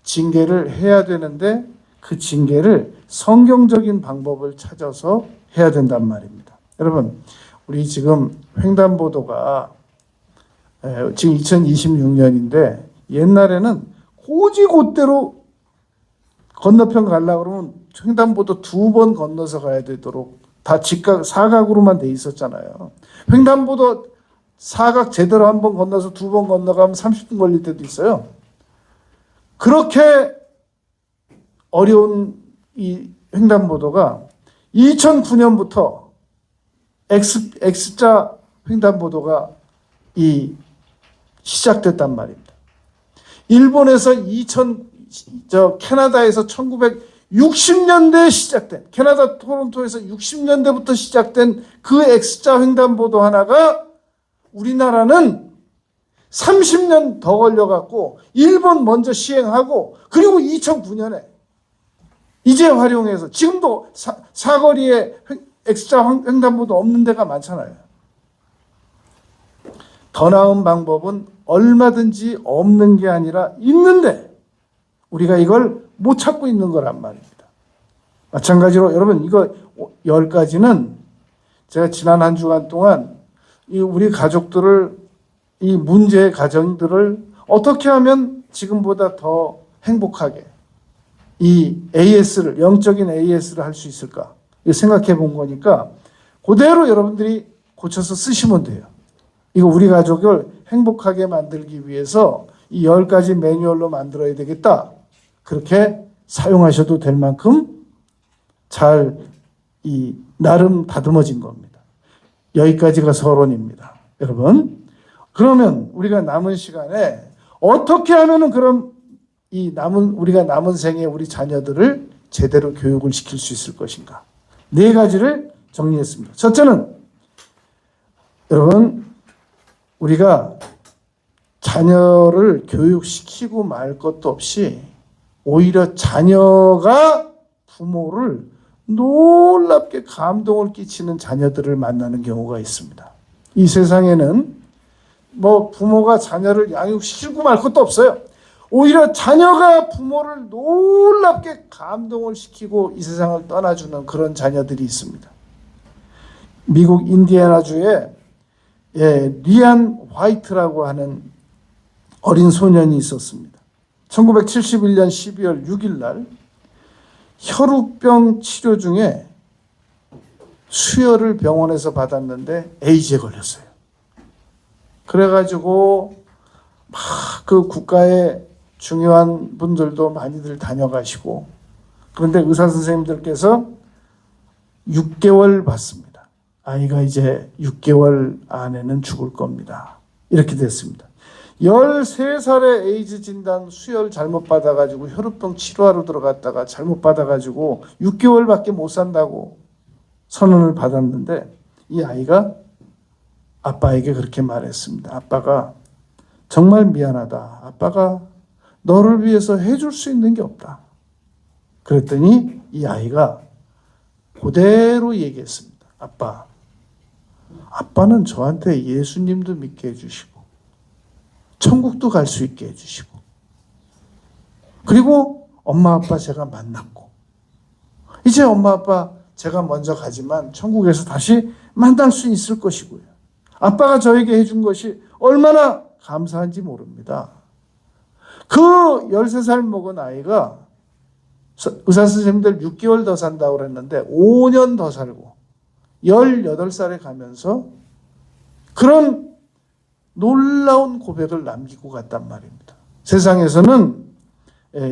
징계를 해야 되는데 그 징계를 성경적인 방법을 찾아서 해야 된단 말입니다. 여러분, 우리 지금 횡단보도가 지금 2026년인데 옛날에는 고지곳대로 건너편 가려고 그러면 횡단보도 2번 건너서 가야 되도록 다 사각으로만 돼 있었잖아요. 횡단보도 사각 제대로 한 번 건너서 2번 건너가면 30분 걸릴 때도 있어요. 그렇게 어려운 이 횡단보도가 2009년부터 X자 횡단보도가 시작됐단 말입니다. 일본에서 캐나다에서 1960년대에 시작된, 캐나다 토론토에서 60년대부터 시작된 그 X자 횡단보도 하나가 우리나라는 30년 더 걸려갖고 일본 먼저 시행하고 그리고 2009년에 이제 활용해서 지금도 사거리에 X자 횡단보도 없는 데가 많잖아요. 더 나은 방법은 얼마든지 없는 게 아니라 있는데 우리가 이걸 못 찾고 있는 거란 말입니다. 마찬가지로 여러분, 이거 10가지는 제가 지난 한 주간 동안 우리 가족들을, 이 문제의 가정들을 어떻게 하면 지금보다 더 행복하게 이 AS를, 영적인 AS를 할 수 있을까 생각해 본 거니까 그대로 여러분들이 고쳐서 쓰시면 돼요. 이거 우리 가족을 행복하게 만들기 위해서 이 10가지 매뉴얼로 만들어야 되겠다. 그렇게 사용하셔도 될 만큼 잘 나름 다듬어진 겁니다. 여기까지가 서론입니다. 여러분, 그러면 우리가 남은 시간에 어떻게 하면은 그럼 우리가 남은 생에 우리 자녀들을 제대로 교육을 시킬 수 있을 것인가? 4가지를 정리했습니다. 첫째는 여러분, 우리가 자녀를 교육시키고 말 것도 없이 오히려 자녀가 부모를 놀랍게 감동을 끼치는 자녀들을 만나는 경우가 있습니다. 이 세상에는 부모가 자녀를 양육시키고 말 것도 없어요. 오히려 자녀가 부모를 놀랍게 감동을 시키고 이 세상을 떠나주는 그런 자녀들이 있습니다. 미국 인디애나주에 리안 화이트라고 하는 어린 소년이 있었습니다. 1971년 12월 6일 날 혈우병 치료 중에 수혈을 병원에서 받았는데 에이즈에 걸렸어요. 그래가지고 막 그 국가의 중요한 분들도 많이들 다녀가시고, 그런데 의사 선생님들께서 6개월 받습니다. 아이가 이제 6개월 안에는 죽을 겁니다. 이렇게 됐습니다. 13살에 에이즈 진단 수혈 잘못 받아가지고 혈우병 치료하러 들어갔다가 잘못 받아가지고 6개월밖에 못 산다고 선언을 받았는데, 이 아이가 아빠에게 그렇게 말했습니다. 아빠가 정말 미안하다. 아빠가 너를 위해서 해줄 수 있는 게 없다. 그랬더니 이 아이가 그대로 얘기했습니다. 아빠는 저한테 예수님도 믿게 해주시고 천국도 갈 수 있게 해주시고, 그리고 엄마 아빠 제가 만났고, 이제 엄마 아빠 제가 먼저 가지만 천국에서 다시 만날 수 있을 것이고요. 아빠가 저에게 해준 것이 얼마나 감사한지 모릅니다. 그 13살 먹은 아이가 의사 선생님들 6개월 더 산다고 그랬는데 5년 더 살고 18살에 가면서 그런 놀라운 고백을 남기고 갔단 말입니다. 세상에서는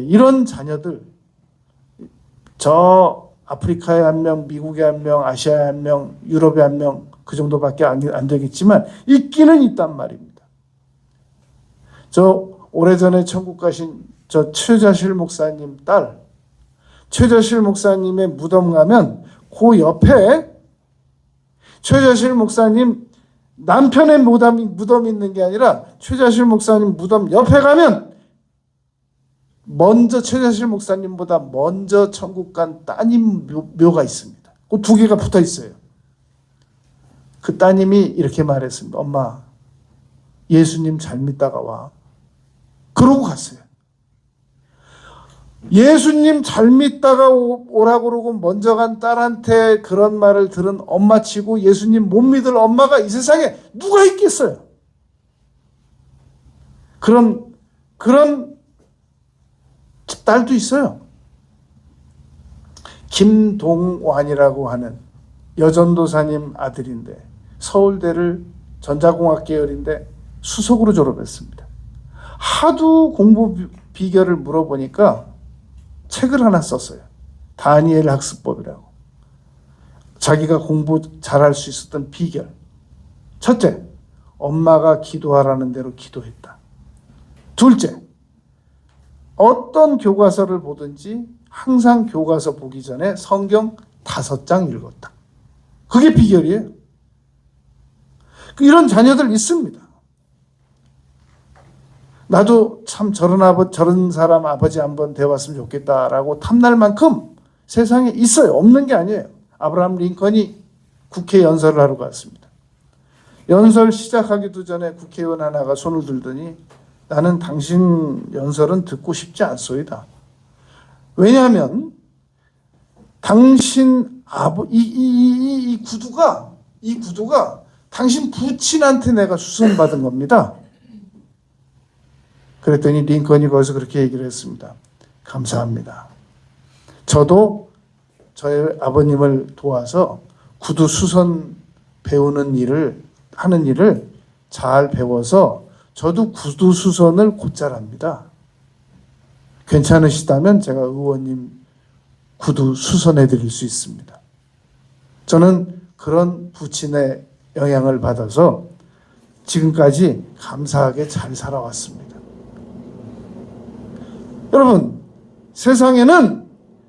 이런 자녀들, 저 아프리카에 한 명, 미국에 한 명, 아시아에 한 명, 유럽에 한 명, 그 정도밖에 안 되겠지만 있기는 있단 말입니다. 저 오래전에 천국 가신 저 최자실 목사님 딸, 최자실 목사님의 무덤 가면 그 옆에 최자실 목사님 남편의 무덤이 있는 게 아니라 최자실 목사님 무덤 옆에 가면 먼저 최자실 목사님보다 먼저 천국 간 따님 묘가 있습니다. 그 두 개가 붙어 있어요. 그 따님이 이렇게 말했습니다. 엄마, 예수님 잘 믿다가 와. 그러고 갔어요. 예수님 잘 믿다가 오라고 그러고 먼저 간 딸한테 그런 말을 들은 엄마 치고 예수님 못 믿을 엄마가 이 세상에 누가 있겠어요? 그런 딸도 있어요. 김동완이라고 하는 여전도사님 아들인데 서울대를 전자공학 계열인데 수석으로 졸업했습니다. 하도 공부 비결을 물어보니까 책을 하나 썼어요. 다니엘 학습법이라고. 자기가 공부 잘할 수 있었던 비결. 첫째, 엄마가 기도하라는 대로 기도했다. 둘째, 어떤 교과서를 보든지 항상 교과서 보기 전에 성경 5장 읽었다. 그게 비결이에요. 이런 자녀들 있습니다. 나도 참 저런 사람 아버지 한번 되어봤으면 좋겠다라고 탐날 만큼 세상에 있어요. 없는 게 아니에요. 아브라함 링컨이 국회 연설을 하러 갔습니다. 연설 시작하기도 전에 국회의원 하나가 손을 들더니 나는 당신 연설은 듣고 싶지 않소이다. 왜냐하면 당신 이 구두가 당신 부친한테 내가 수선받은 겁니다. 그랬더니 링컨이 거기서 그렇게 얘기를 했습니다. 감사합니다. 저도 저의 아버님을 도와서 구두 수선 하는 일을 잘 배워서 저도 구두 수선을 곧잘 합니다. 괜찮으시다면 제가 의원님 구두 수선해 드릴 수 있습니다. 저는 그런 부친의 영향을 받아서 지금까지 감사하게 잘 살아왔습니다. 여러분, 세상에는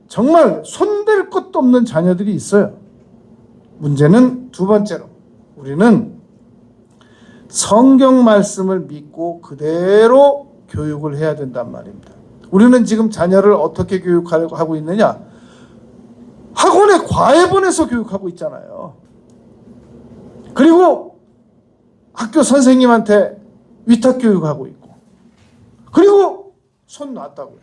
정말 손댈 것도 없는 자녀들이 있어요. 문제는 두 번째로 우리는 성경 말씀을 믿고 그대로 교육을 해야 된단 말입니다. 우리는 지금 자녀를 어떻게 교육하려고 하고 있느냐? 하고 학원에 과외 보내서 교육하고 있잖아요. 그리고 학교 선생님한테 위탁 교육하고 있고, 그리고 손 놨다고요.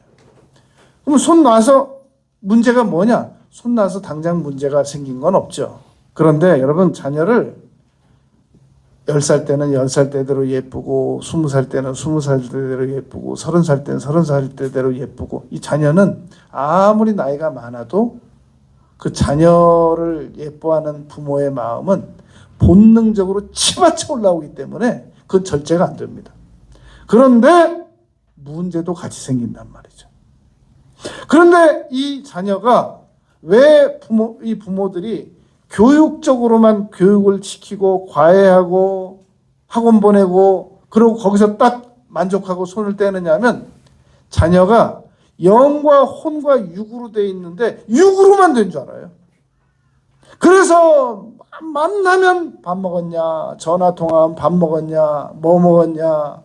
그럼 손 놔서 문제가 뭐냐? 손 놔서 당장 문제가 생긴 건 없죠. 그런데 여러분, 자녀를 10살 때는 10살 때대로 예쁘고, 20살 때는 20살 때대로 예쁘고, 30살 때는 30살 때대로 예쁘고, 이 자녀는 아무리 나이가 많아도 그 자녀를 예뻐하는 부모의 마음은 본능적으로 치받쳐 올라오기 때문에 그건 절제가 안 됩니다. 그런데 문제도 같이 생긴단 말이죠. 그런데 이 자녀가 왜 이 부모들이 교육적으로만 교육을 시키고 과외하고 학원 보내고 그러고 거기서 딱 만족하고 손을 떼느냐 하면, 자녀가 영과 혼과 육으로 돼 있는데 육으로만 된 줄 알아요. 그래서 만나면 밥 먹었냐, 전화 통화하면 밥 먹었냐, 뭐 먹었냐,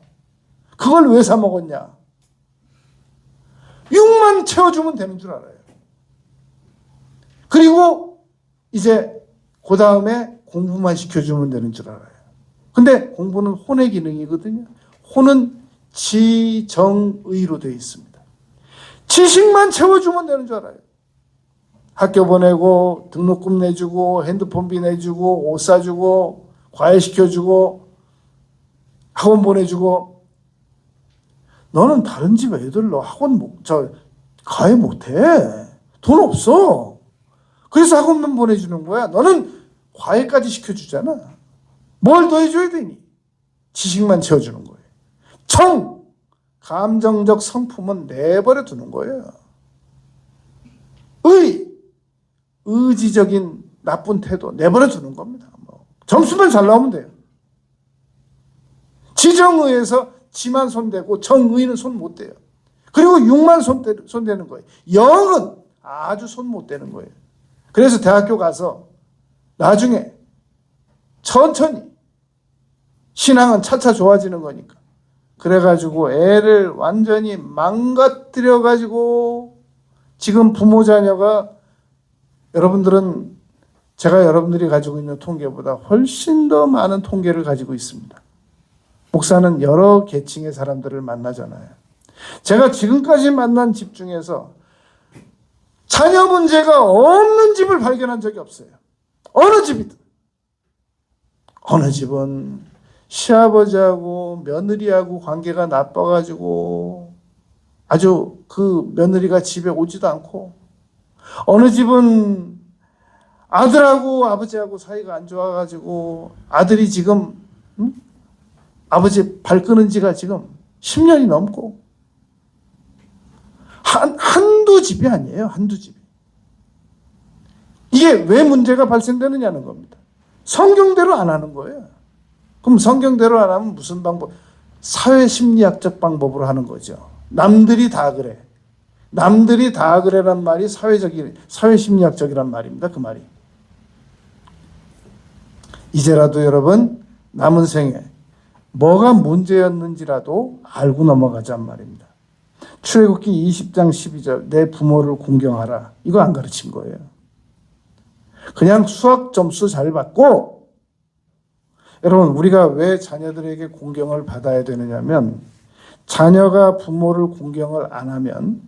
그걸 왜 사 먹었냐, 육만 채워주면 되는 줄 알아요. 그리고 이제 그 다음에 공부만 시켜주면 되는 줄 알아요. 근데 공부는 혼의 기능이거든요. 혼은 지정의로 되어 있습니다. 지식만 채워주면 되는 줄 알아요. 학교 보내고 등록금 내주고 핸드폰비 내주고 옷 사주고 과외시켜주고 학원 보내주고, 너는 다른 집 애들로 과외 못해. 돈 없어. 그래서 학원만 보내주는 거야. 너는 과외까지 시켜주잖아. 뭘 더 해줘야 되니? 지식만 채워주는 거예요. 감정적 성품은 내버려 두는 거예요. 의지적인 나쁜 태도 내버려 두는 겁니다. 점수만 잘 나오면 돼요. 지정의에서 지만 손대고 정의는 손 못 대요. 그리고 육만 손대는 거예요. 영은 아주 손 못 대는 거예요. 그래서 대학교 가서 나중에 천천히, 신앙은 차차 좋아지는 거니까, 그래가지고 애를 완전히 망가뜨려가지고 지금 부모 자녀가, 여러분들은 제가 여러분들이 가지고 있는 통계보다 훨씬 더 많은 통계를 가지고 있습니다. 목사는 여러 계층의 사람들을 만나잖아요. 제가 지금까지 만난 집 중에서 자녀 문제가 없는 집을 발견한 적이 없어요. 어느 집이든. 어느 집은 시아버지하고 며느리하고 관계가 나빠가지고 아주 그 며느리가 집에 오지도 않고, 어느 집은 아들하고 아버지하고 사이가 안 좋아가지고 아들이 지금 아버지 발 끊은 지가 지금 10년이 넘고, 한두 집이 아니에요. 한두 집이. 이게 왜 문제가 발생되느냐는 겁니다. 성경대로 안 하는 거예요. 그럼 성경대로 안 하면 무슨 방법? 사회심리학적 방법으로 하는 거죠. 남들이 다 그래. 남들이 다 그래란 말이 사회심리학적이란 말입니다. 그 말이. 이제라도 여러분, 남은 생에 뭐가 문제였는지라도 알고 넘어가자는 말입니다. 출애굽기 20장 12절, 내 부모를 공경하라. 이거 안 가르친 거예요. 그냥 수학 점수 잘 받고, 여러분, 우리가 왜 자녀들에게 공경을 받아야 되느냐면, 자녀가 부모를 공경을 안 하면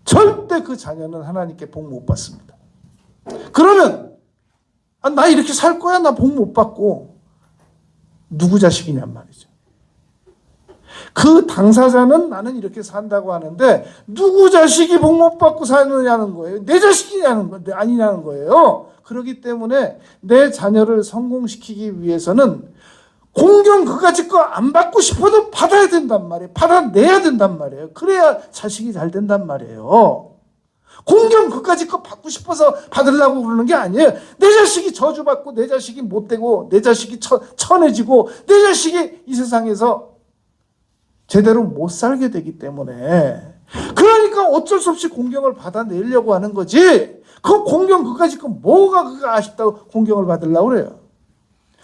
절대 그 자녀는 하나님께 복 못 받습니다. 그러면 나 이렇게 살 거야, 나 복 못 받고, 누구 자식이냔 말이죠. 그 당사자는 나는 이렇게 산다고 하는데 누구 자식이 복 못 받고 사느냐는 거예요. 내 자식이냐는 건데 아니냐는 거예요. 그렇기 때문에 내 자녀를 성공시키기 위해서는 공경 그까짓 거 안 받고 싶어도 받아야 된단 말이에요. 받아내야 된단 말이에요. 그래야 자식이 잘 된단 말이에요. 공경 그까짓 거 받고 싶어서 받으려고 그러는 게 아니에요. 내 자식이 저주받고, 내 자식이 못되고, 내 자식이 천해지고, 내 자식이 이 세상에서 제대로 못 살게 되기 때문에, 그러니까 어쩔 수 없이 공경을 받아내려고 하는 거지. 그 공경 그까짓 거 뭐가 그거 아쉽다고 공경을 받으려고 그래요.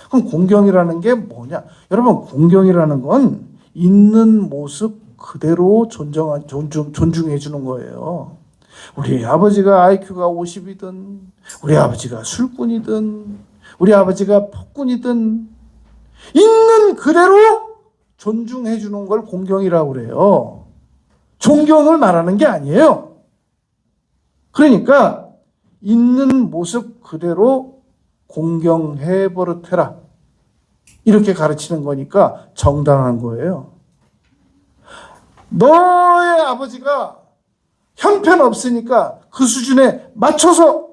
그럼 공경이라는 게 뭐냐? 여러분, 공경이라는 건 있는 모습 그대로 존중해 주는 거예요. 우리 아버지가 IQ가 50이든, 우리 아버지가 술꾼이든, 우리 아버지가 폭군이든, 있는 그대로 존중해 주는 걸 공경이라고 그래요. 존경을 말하는 게 아니에요. 그러니까 있는 모습 그대로 공경해 버릇해라. 이렇게 가르치는 거니까 정당한 거예요. 너의 아버지가 형편없으니까 그 수준에 맞춰서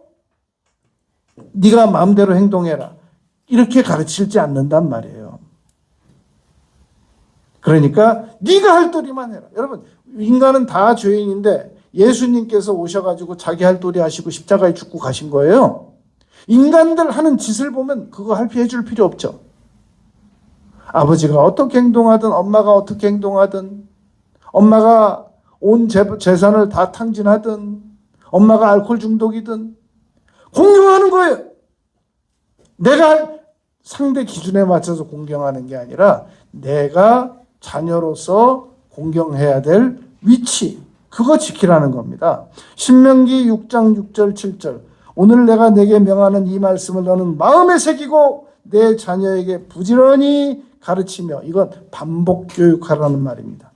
네가 마음대로 행동해라. 이렇게 가르치지 않는단 말이에요. 그러니까 네가 할 도리만 해라. 여러분, 인간은 다 죄인인데 예수님께서 오셔가지고 자기 할 도리 하시고 십자가에 죽고 가신 거예요. 인간들 하는 짓을 보면 그거 해줄 필요 없죠. 아버지가 어떻게 행동하든, 엄마가 어떻게 행동하든, 엄마가 온 재산을 다 탕진하든, 엄마가 알코올 중독이든 공경하는 거예요. 내가 상대 기준에 맞춰서 공경하는 게 아니라 내가 자녀로서 공경해야 될 위치, 그거 지키라는 겁니다. 신명기 6장 6절 7절 오늘 내가 내게 명하는 이 말씀을 너는 마음에 새기고 내 자녀에게 부지런히 가르치며, 이건 반복 교육하라는 말입니다.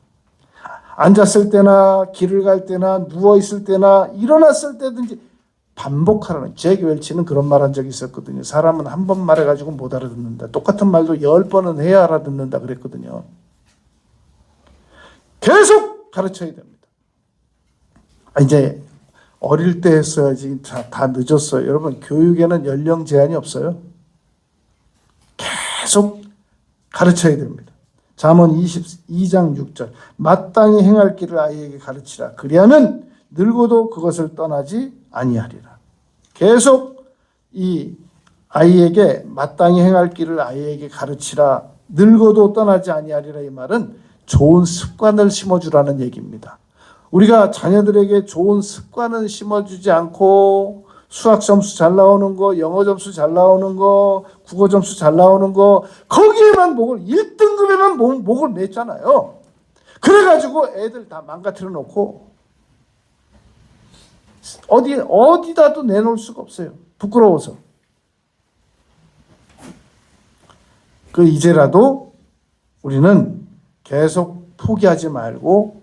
앉았을 때나 길을 갈 때나 누워있을 때나 일어났을 때든지 반복하라는. 잭 웰치는 그런 말 한 적이 있었거든요. 사람은 한 번 말해가지고 못 알아듣는다. 똑같은 말도 10번은 해야 알아듣는다 그랬거든요. 계속 가르쳐야 됩니다. 이제 어릴 때 했어야지 다 늦었어요. 여러분, 교육에는 연령 제한이 없어요. 계속 가르쳐야 됩니다. 잠언 22장 6절 마땅히 행할 길을 아이에게 가르치라. 그리하면 늙어도 그것을 떠나지 아니하리라. 계속 이 아이에게 마땅히 행할 길을 아이에게 가르치라. 늙어도 떠나지 아니하리라. 이 말은 좋은 습관을 심어주라는 얘기입니다. 우리가 자녀들에게 좋은 습관을 심어주지 않고 수학 점수 잘 나오는 거, 영어 점수 잘 나오는 거, 국어 점수 잘 나오는 거, 거기에만 1등급에만 목을 맸잖아요. 그래가지고 애들 다 망가뜨려 놓고 어디다도 내놓을 수가 없어요. 부끄러워서. 이제라도 우리는 계속 포기하지 말고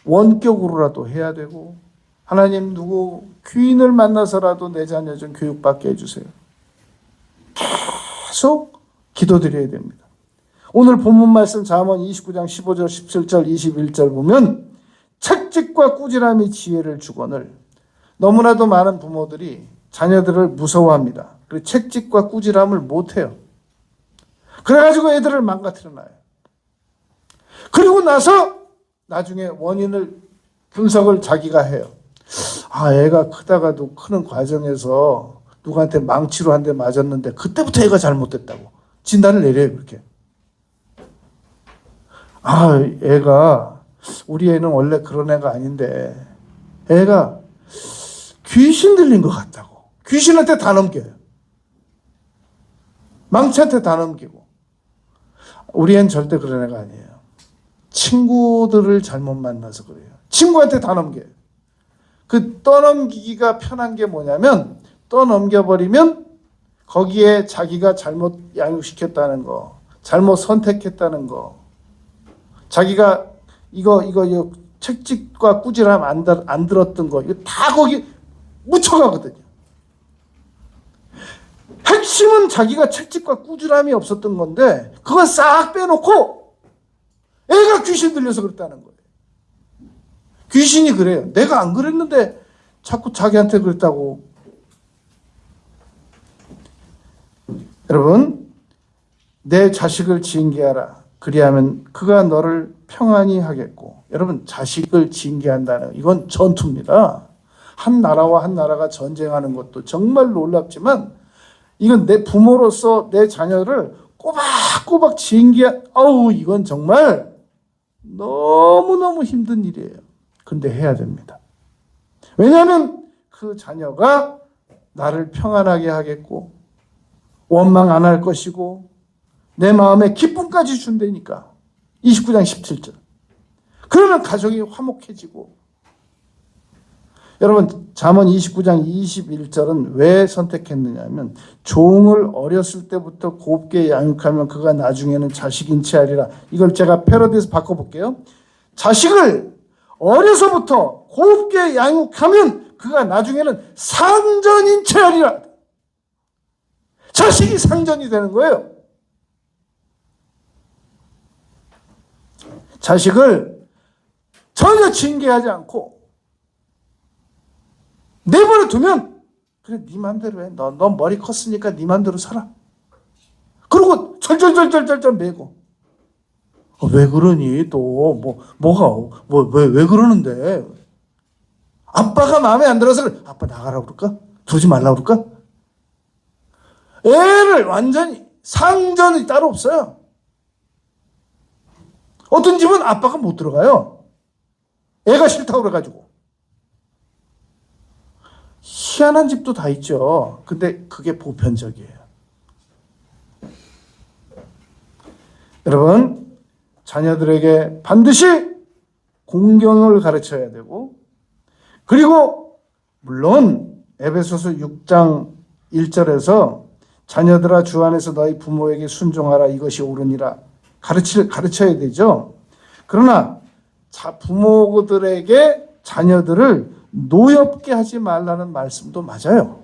원격으로라도 해야 되고, 하나님 누구 귀인을 만나서라도 내 자녀 좀 교육받게 해주세요. 계속 기도드려야 됩니다. 오늘 본문 말씀 잠언 29장 15절 17절 21절 보면 책직과 꾸지람이 지혜를 주거늘. 너무나도 많은 부모들이 자녀들을 무서워합니다. 그리고 책직과 꾸지람을 못해요. 그래가지고 애들을 망가뜨려놔요. 그리고 나중에 원인을 분석을 자기가 해요. 애가 크다가도 크는 과정에서 누구한테 망치로 한 대 맞았는데 그때부터 애가 잘못됐다고 진단을 내려요. 그렇게. 우리 애는 원래 그런 애가 아닌데 애가 귀신 들린 것 같다고. 귀신한테 다 넘겨요. 망치한테 다 넘기고. 우리 애는 절대 그런 애가 아니에요. 친구들을 잘못 만나서 그래요. 친구한테 다 넘겨요. 떠넘기기가 편한 게 뭐냐면, 떠넘겨버리면 거기에 자기가 잘못 양육시켰다는 거, 잘못 선택했다는 거, 자기가 이거 책직과 꾸지람 안 들었던 거, 이거 다 거기 묻혀가거든요. 핵심은 자기가 책직과 꾸지람이 없었던 건데 그건 싹 빼놓고 애가 귀신 들려서 그랬다는 거예요. 귀신이 그래요. 내가 안 그랬는데 자꾸 자기한테 그랬다고. 여러분, 내 자식을 징계하라. 그리하면 그가 너를 평안히 하겠고. 여러분, 자식을 징계한다는 이건 전투입니다. 한 나라와 한 나라가 전쟁하는 것도 정말 놀랍지만 이건 내 부모로서 내 자녀를 꼬박꼬박 이건 정말 너무너무 힘든 일이에요. 근데 해야 됩니다. 왜냐하면 그 자녀가 나를 평안하게 하겠고 원망 안 할 것이고 내 마음에 기쁨까지 준다니까. 29장 17절. 그러면 가정이 화목해지고 여러분 잠언 29장 21절은 왜 선택했느냐면 종을 어렸을 때부터 곱게 양육하면 그가 나중에는 자식인치 하리라. 이걸 제가 패러디해서 바꿔볼게요. 자식을 어려서부터 곱게 양육하면 그가 나중에는 상전인치 하리라. 자식이 상전이 되는 거예요. 자식을 전혀 징계하지 않고 내버려 두면 그래 네 맘대로 해. 너 머리 컸으니까 네 맘대로 살아. 그리고 절절절절절 매고 왜 그러니 또 왜 그러는데 아빠가 마음에 안 들어서 아빠 나가라고 그럴까? 두지 말라고 그럴까? 애를 완전히 상전이 따로 없어요. 어떤 집은 아빠가 못 들어가요. 애가 싫다고 그래가지고. 희한한 집도 다 있죠. 근데 그게 보편적이에요. 여러분, 자녀들에게 반드시 공경을 가르쳐야 되고, 그리고 물론 에베소서 6장 1절에서 자녀들아 주 안에서 너희 부모에게 순종하라 이것이 옳으니라 가르쳐야 되죠. 그러나 부모들에게 자녀들을 노엽게 하지 말라는 말씀도 맞아요.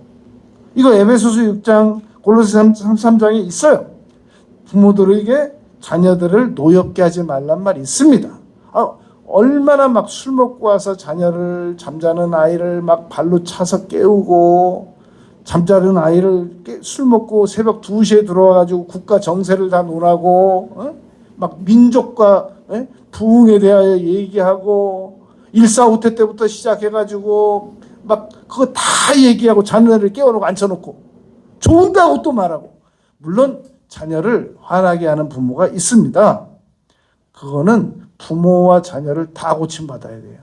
이거 에베소서 6장 골로새 3장에 있어요. 부모들에게 자녀들을 노엽게 하지 말란 말이 있습니다. 얼마나 막 술 먹고 와서 자녀를 잠자는 아이를 막 발로 차서 깨우고 잠자는 아이를 술 먹고 새벽 2시에 들어와가지고 국가 정세를 다 논하고 막 민족과 부흥에 대하여 얘기하고 일사후퇴 때부터 시작해가지고 막 그거 다 얘기하고 자녀를 깨워놓고 앉혀놓고 좋은다고 또 말하고. 물론 자녀를 화나게 하는 부모가 있습니다. 그거는 부모와 자녀를 다 고침받아야 돼요.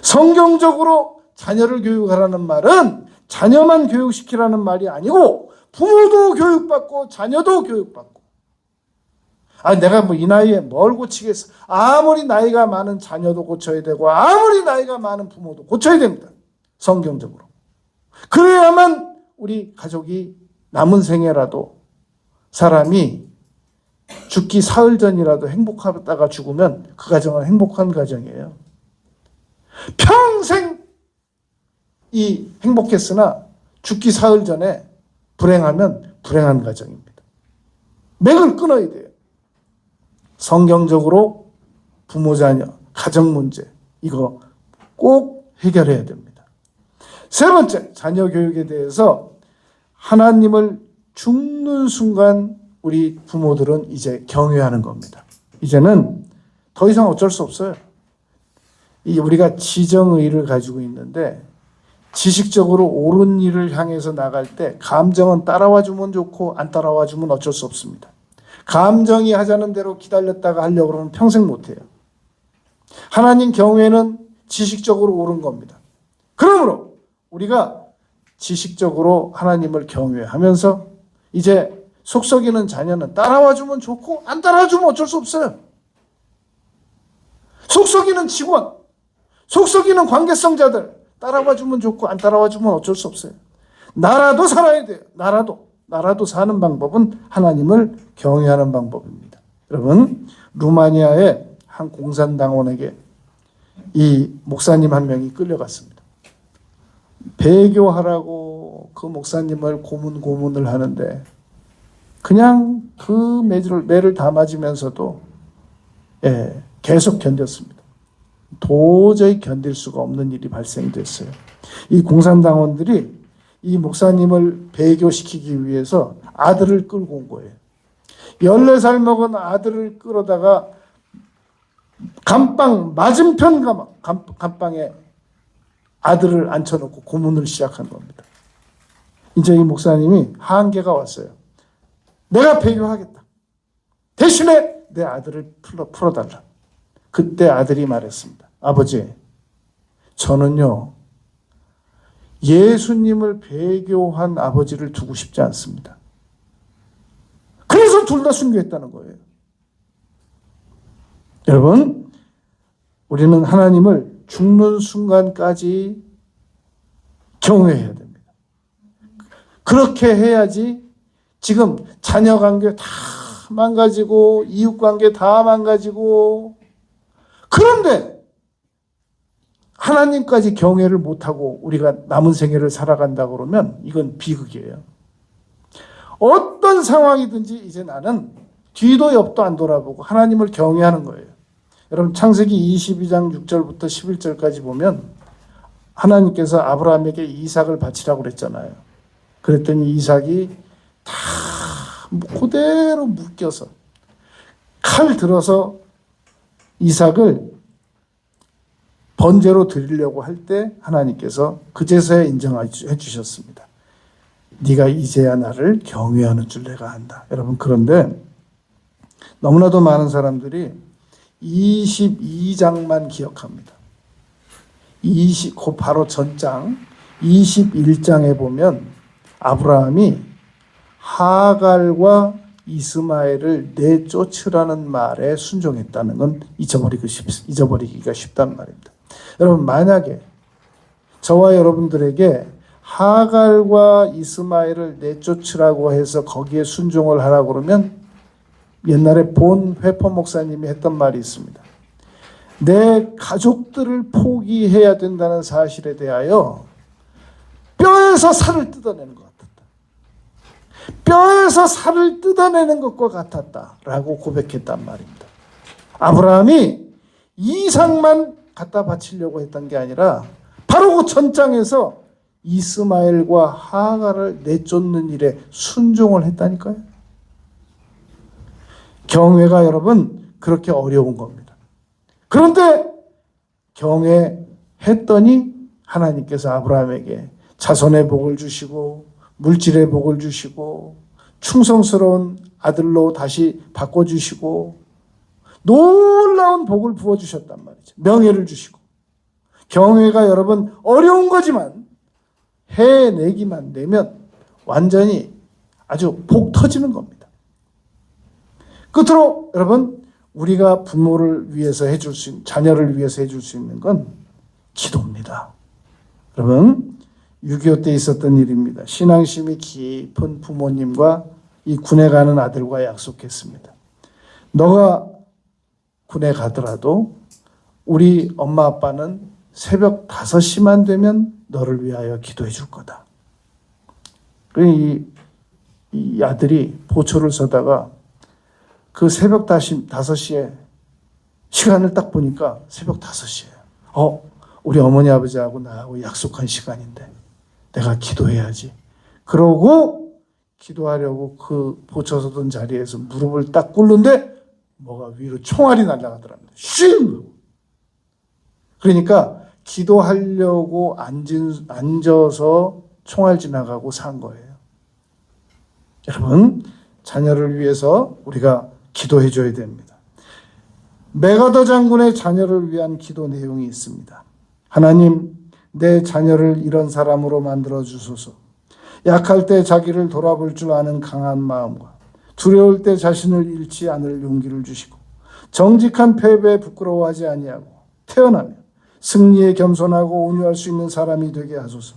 성경적으로 자녀를 교육하라는 말은 자녀만 교육시키라는 말이 아니고 부모도 교육받고 자녀도 교육받고. 내가 뭐 이 나이에 뭘 고치겠어. 아무리 나이가 많은 자녀도 고쳐야 되고 아무리 나이가 많은 부모도 고쳐야 됩니다. 성경적으로. 그래야만 우리 가족이 남은 생애라도 사람이 죽기 사흘 전이라도 행복하다가 죽으면 그 가정은 행복한 가정이에요. 평생 이 행복했으나 죽기 사흘 전에 불행하면 불행한 가정입니다. 맥을 끊어야 돼요. 성경적으로 부모 자녀 가정 문제 이거 꼭 해결해야 됩니다. 세 번째, 자녀 교육에 대해서 하나님을 죽는 순간 우리 부모들은 이제 경외하는 겁니다. 이제는 더 이상 어쩔 수 없어요. 우리가 지정의를 가지고 있는데 지식적으로 옳은 일을 향해서 나갈 때 감정은 따라와 주면 좋고 안 따라와 주면 어쩔 수 없습니다. 감정이 하자는 대로 기다렸다가 하려고 그러면 평생 못해요. 하나님 경외는 지식적으로 옳은 겁니다. 그러므로 우리가 지식적으로 하나님을 경외하면서 이제 속썩이는 자녀는 따라와 주면 좋고 안 따라와 주면 어쩔 수 없어요. 속썩이는 직원, 속썩이는 관계성자들 따라와 주면 좋고 안 따라와 주면 어쩔 수 없어요. 나라도 살아야 돼요. 나라도 사는 방법은 하나님을 경외하는 방법입니다. 여러분, 루마니아의 한 공산당원에게 이 목사님 한 명이 끌려갔습니다. 배교하라고 그 목사님을 고문을 하는데 그냥 그 매를 다 맞으면서도 계속 견뎠습니다. 도저히 견딜 수가 없는 일이 발생됐어요. 이 공산당원들이 이 목사님을 배교시키기 위해서 아들을 끌고 온 거예요. 14살 먹은 아들을 끌어다가 감방 맞은편 감방에 아들을 앉혀놓고 고문을 시작한 겁니다. 이제 이 목사님이 한계가 왔어요. 내가 배교하겠다. 대신에 내 아들을 풀어달라. 그때 아들이 말했습니다. 아버지, 저는요 예수님을 배교한 아버지를 두고 싶지 않습니다. 그래서 둘 다 순교했다는 거예요. 여러분, 우리는 하나님을 죽는 순간까지 경외해야 됩니다. 그렇게 해야지 지금 자녀 관계 다 망가지고 이웃 관계 다 망가지고 그런데 하나님까지 경외를 못하고 우리가 남은 생애를 살아간다 그러면 이건 비극이에요. 어떤 상황이든지 이제 나는 뒤도 옆도 안 돌아보고 하나님을 경외하는 거예요. 여러분 창세기 22장 6절부터 11절까지 보면 하나님께서 아브라함에게 이삭을 바치라고 그랬잖아요. 그랬더니 이삭이 다 그대로 묶여서 칼 들어서 이삭을 번제로 드리려고 할 때 하나님께서 그제서야 인정해 주셨습니다. 네가 이제야 나를 경외하는 줄 내가 안다. 여러분 그런데 너무나도 많은 사람들이 22장만 기억합니다. 그 바로 전장 21장에 보면 아브라함이 하갈과 이스마엘을 내쫓으라는 말에 순종했다는 건 잊어버리기가 쉽단 말입니다. 여러분 만약에 저와 여러분들에게 하갈과 이스마엘을 내쫓으라고 해서 거기에 순종을 하라고 그러면 옛날에 본 회포 목사님이 했던 말이 있습니다. 내 가족들을 포기해야 된다는 사실에 대하여 뼈에서 살을 뜯어내는 것 같았다. 뼈에서 살을 뜯어내는 것과 같았다라고 고백했단 말입니다. 아브라함이 이삭만 갖다 바치려고 했던 게 아니라 바로 그 전장에서 이스마엘과 하갈을 내쫓는 일에 순종을 했다니까요. 경외가 여러분 그렇게 어려운 겁니다. 그런데 경외했더니 하나님께서 아브라함에게 자손의 복을 주시고 물질의 복을 주시고 충성스러운 아들로 다시 바꿔주시고 놀라운 복을 부어주셨단 말이죠. 명예를 주시고. 경외가 여러분 어려운 거지만 해내기만 되면 완전히 아주 복 터지는 겁니다. 끝으로 여러분 우리가 부모를 위해서 해줄 수 있는, 자녀를 위해서 해줄 수 있는 건 기도입니다. 여러분 6.25 때 있었던 일입니다. 신앙심이 깊은 부모님과 이 군에 가는 아들과 약속했습니다. 너가 군에 가더라도 우리 엄마 아빠는 새벽 5시만 되면 너를 위하여 기도해 줄 거다. 이 아들이 보초를 서다가 그 새벽 5시에 시간을 딱 보니까 새벽 5시예요. 우리 어머니 아버지하고 나하고 약속한 시간인데 내가 기도해야지. 그러고 기도하려고 그 보초 서던 자리에서 무릎을 딱 꿇는데 뭐가 위로 총알이 날아가더랍니다. 쉥! 그러니까 기도하려고 앉아서 총알 지나가고 산 거예요. 여러분 자녀를 위해서 우리가 기도해 줘야 됩니다. 메가더 장군의 자녀를 위한 기도 내용이 있습니다. 하나님, 내 자녀를 이런 사람으로 만들어 주소서. 약할 때 자기를 돌아볼 줄 아는 강한 마음과 두려울 때 자신을 잃지 않을 용기를 주시고 정직한 패배에 부끄러워하지 아니하고 태어나면 승리에 겸손하고 온유할 수 있는 사람이 되게 하소서.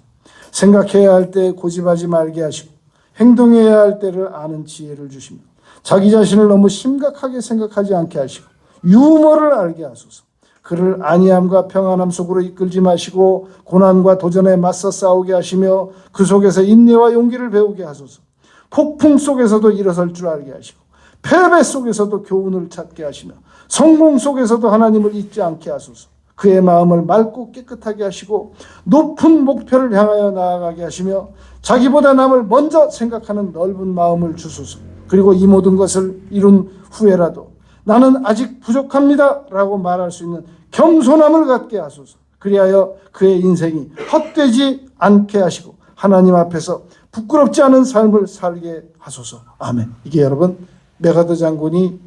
생각해야 할 때 고집하지 말게 하시고 행동해야 할 때를 아는 지혜를 주시며 자기 자신을 너무 심각하게 생각하지 않게 하시고 유머를 알게 하소서. 그를 안위함과 평안함 속으로 이끌지 마시고 고난과 도전에 맞서 싸우게 하시며 그 속에서 인내와 용기를 배우게 하소서. 폭풍 속에서도 일어설 줄 알게 하시고 패배 속에서도 교훈을 찾게 하시며 성공 속에서도 하나님을 잊지 않게 하소서. 그의 마음을 맑고 깨끗하게 하시고 높은 목표를 향하여 나아가게 하시며 자기보다 남을 먼저 생각하는 넓은 마음을 주소서. 그리고 이 모든 것을 이룬 후에라도 나는 아직 부족합니다 라고 말할 수 있는 겸손함을 갖게 하소서. 그리하여 그의 인생이 헛되지 않게 하시고 하나님 앞에서 부끄럽지 않은 삶을 살게 하소서. 아멘. 이게 여러분 메가더 장군이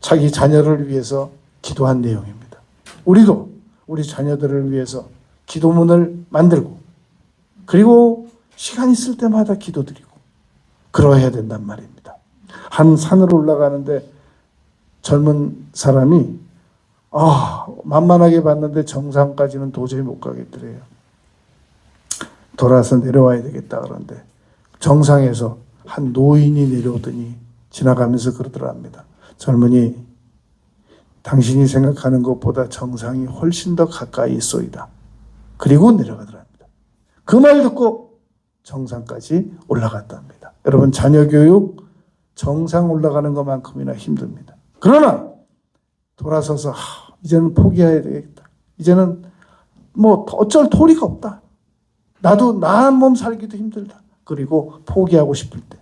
자기 자녀를 위해서 기도한 내용입니다. 우리도 우리 자녀들을 위해서 기도문을 만들고 그리고 시간 있을 때마다 기도드리고 그러해야 된단 말입니다. 한 산으로 올라가는데 젊은 사람이 만만하게 봤는데 정상까지는 도저히 못 가겠더래요. 돌아서 내려와야 되겠다 그러는데 정상에서 한 노인이 내려오더니 지나가면서 그러더랍니다. 젊은이, 당신이 생각하는 것보다 정상이 훨씬 더 가까이 있소이다. 그리고 내려가더랍니다. 그 말 듣고 정상까지 올라갔답니다. 여러분, 자녀 교육 정상 올라가는 것만큼이나 힘듭니다. 그러나 돌아서서 이제는 포기해야 되겠다. 이제는 뭐 어쩔 도리가 없다. 나도 나 몸 살기도 힘들다. 그리고 포기하고 싶을 때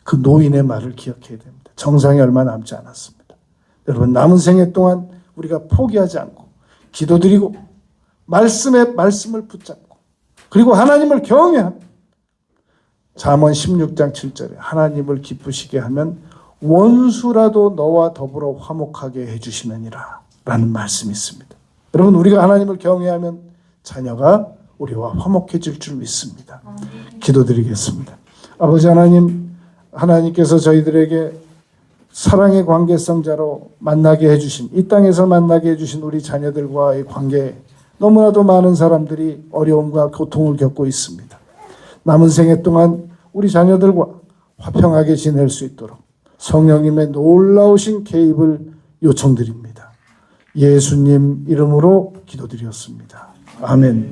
그 노인의 말을 기억해야 됩니다. 정상이 얼마 남지 않았습니다. 여러분, 남은 생애 동안 우리가 포기하지 않고 기도드리고 말씀을 붙잡고 그리고 하나님을 경외하며 잠언 16장 7절에 하나님을 기쁘시게 하면 원수라도 너와 더불어 화목하게 해주시느니라 라는 말씀이 있습니다. 여러분, 우리가 하나님을 경외하면 자녀가 우리와 화목해질 줄 믿습니다. 기도드리겠습니다. 아버지 하나님, 하나님께서 저희들에게 사랑의 관계성자로 만나게 해주신, 이 땅에서 만나게 해주신 우리 자녀들과의 관계에 너무나도 많은 사람들이 어려움과 고통을 겪고 있습니다. 남은 생애 동안 우리 자녀들과 화평하게 지낼 수 있도록 성령님의 놀라우신 개입을 요청드립니다. 예수님 이름으로 기도드렸습니다. 아멘.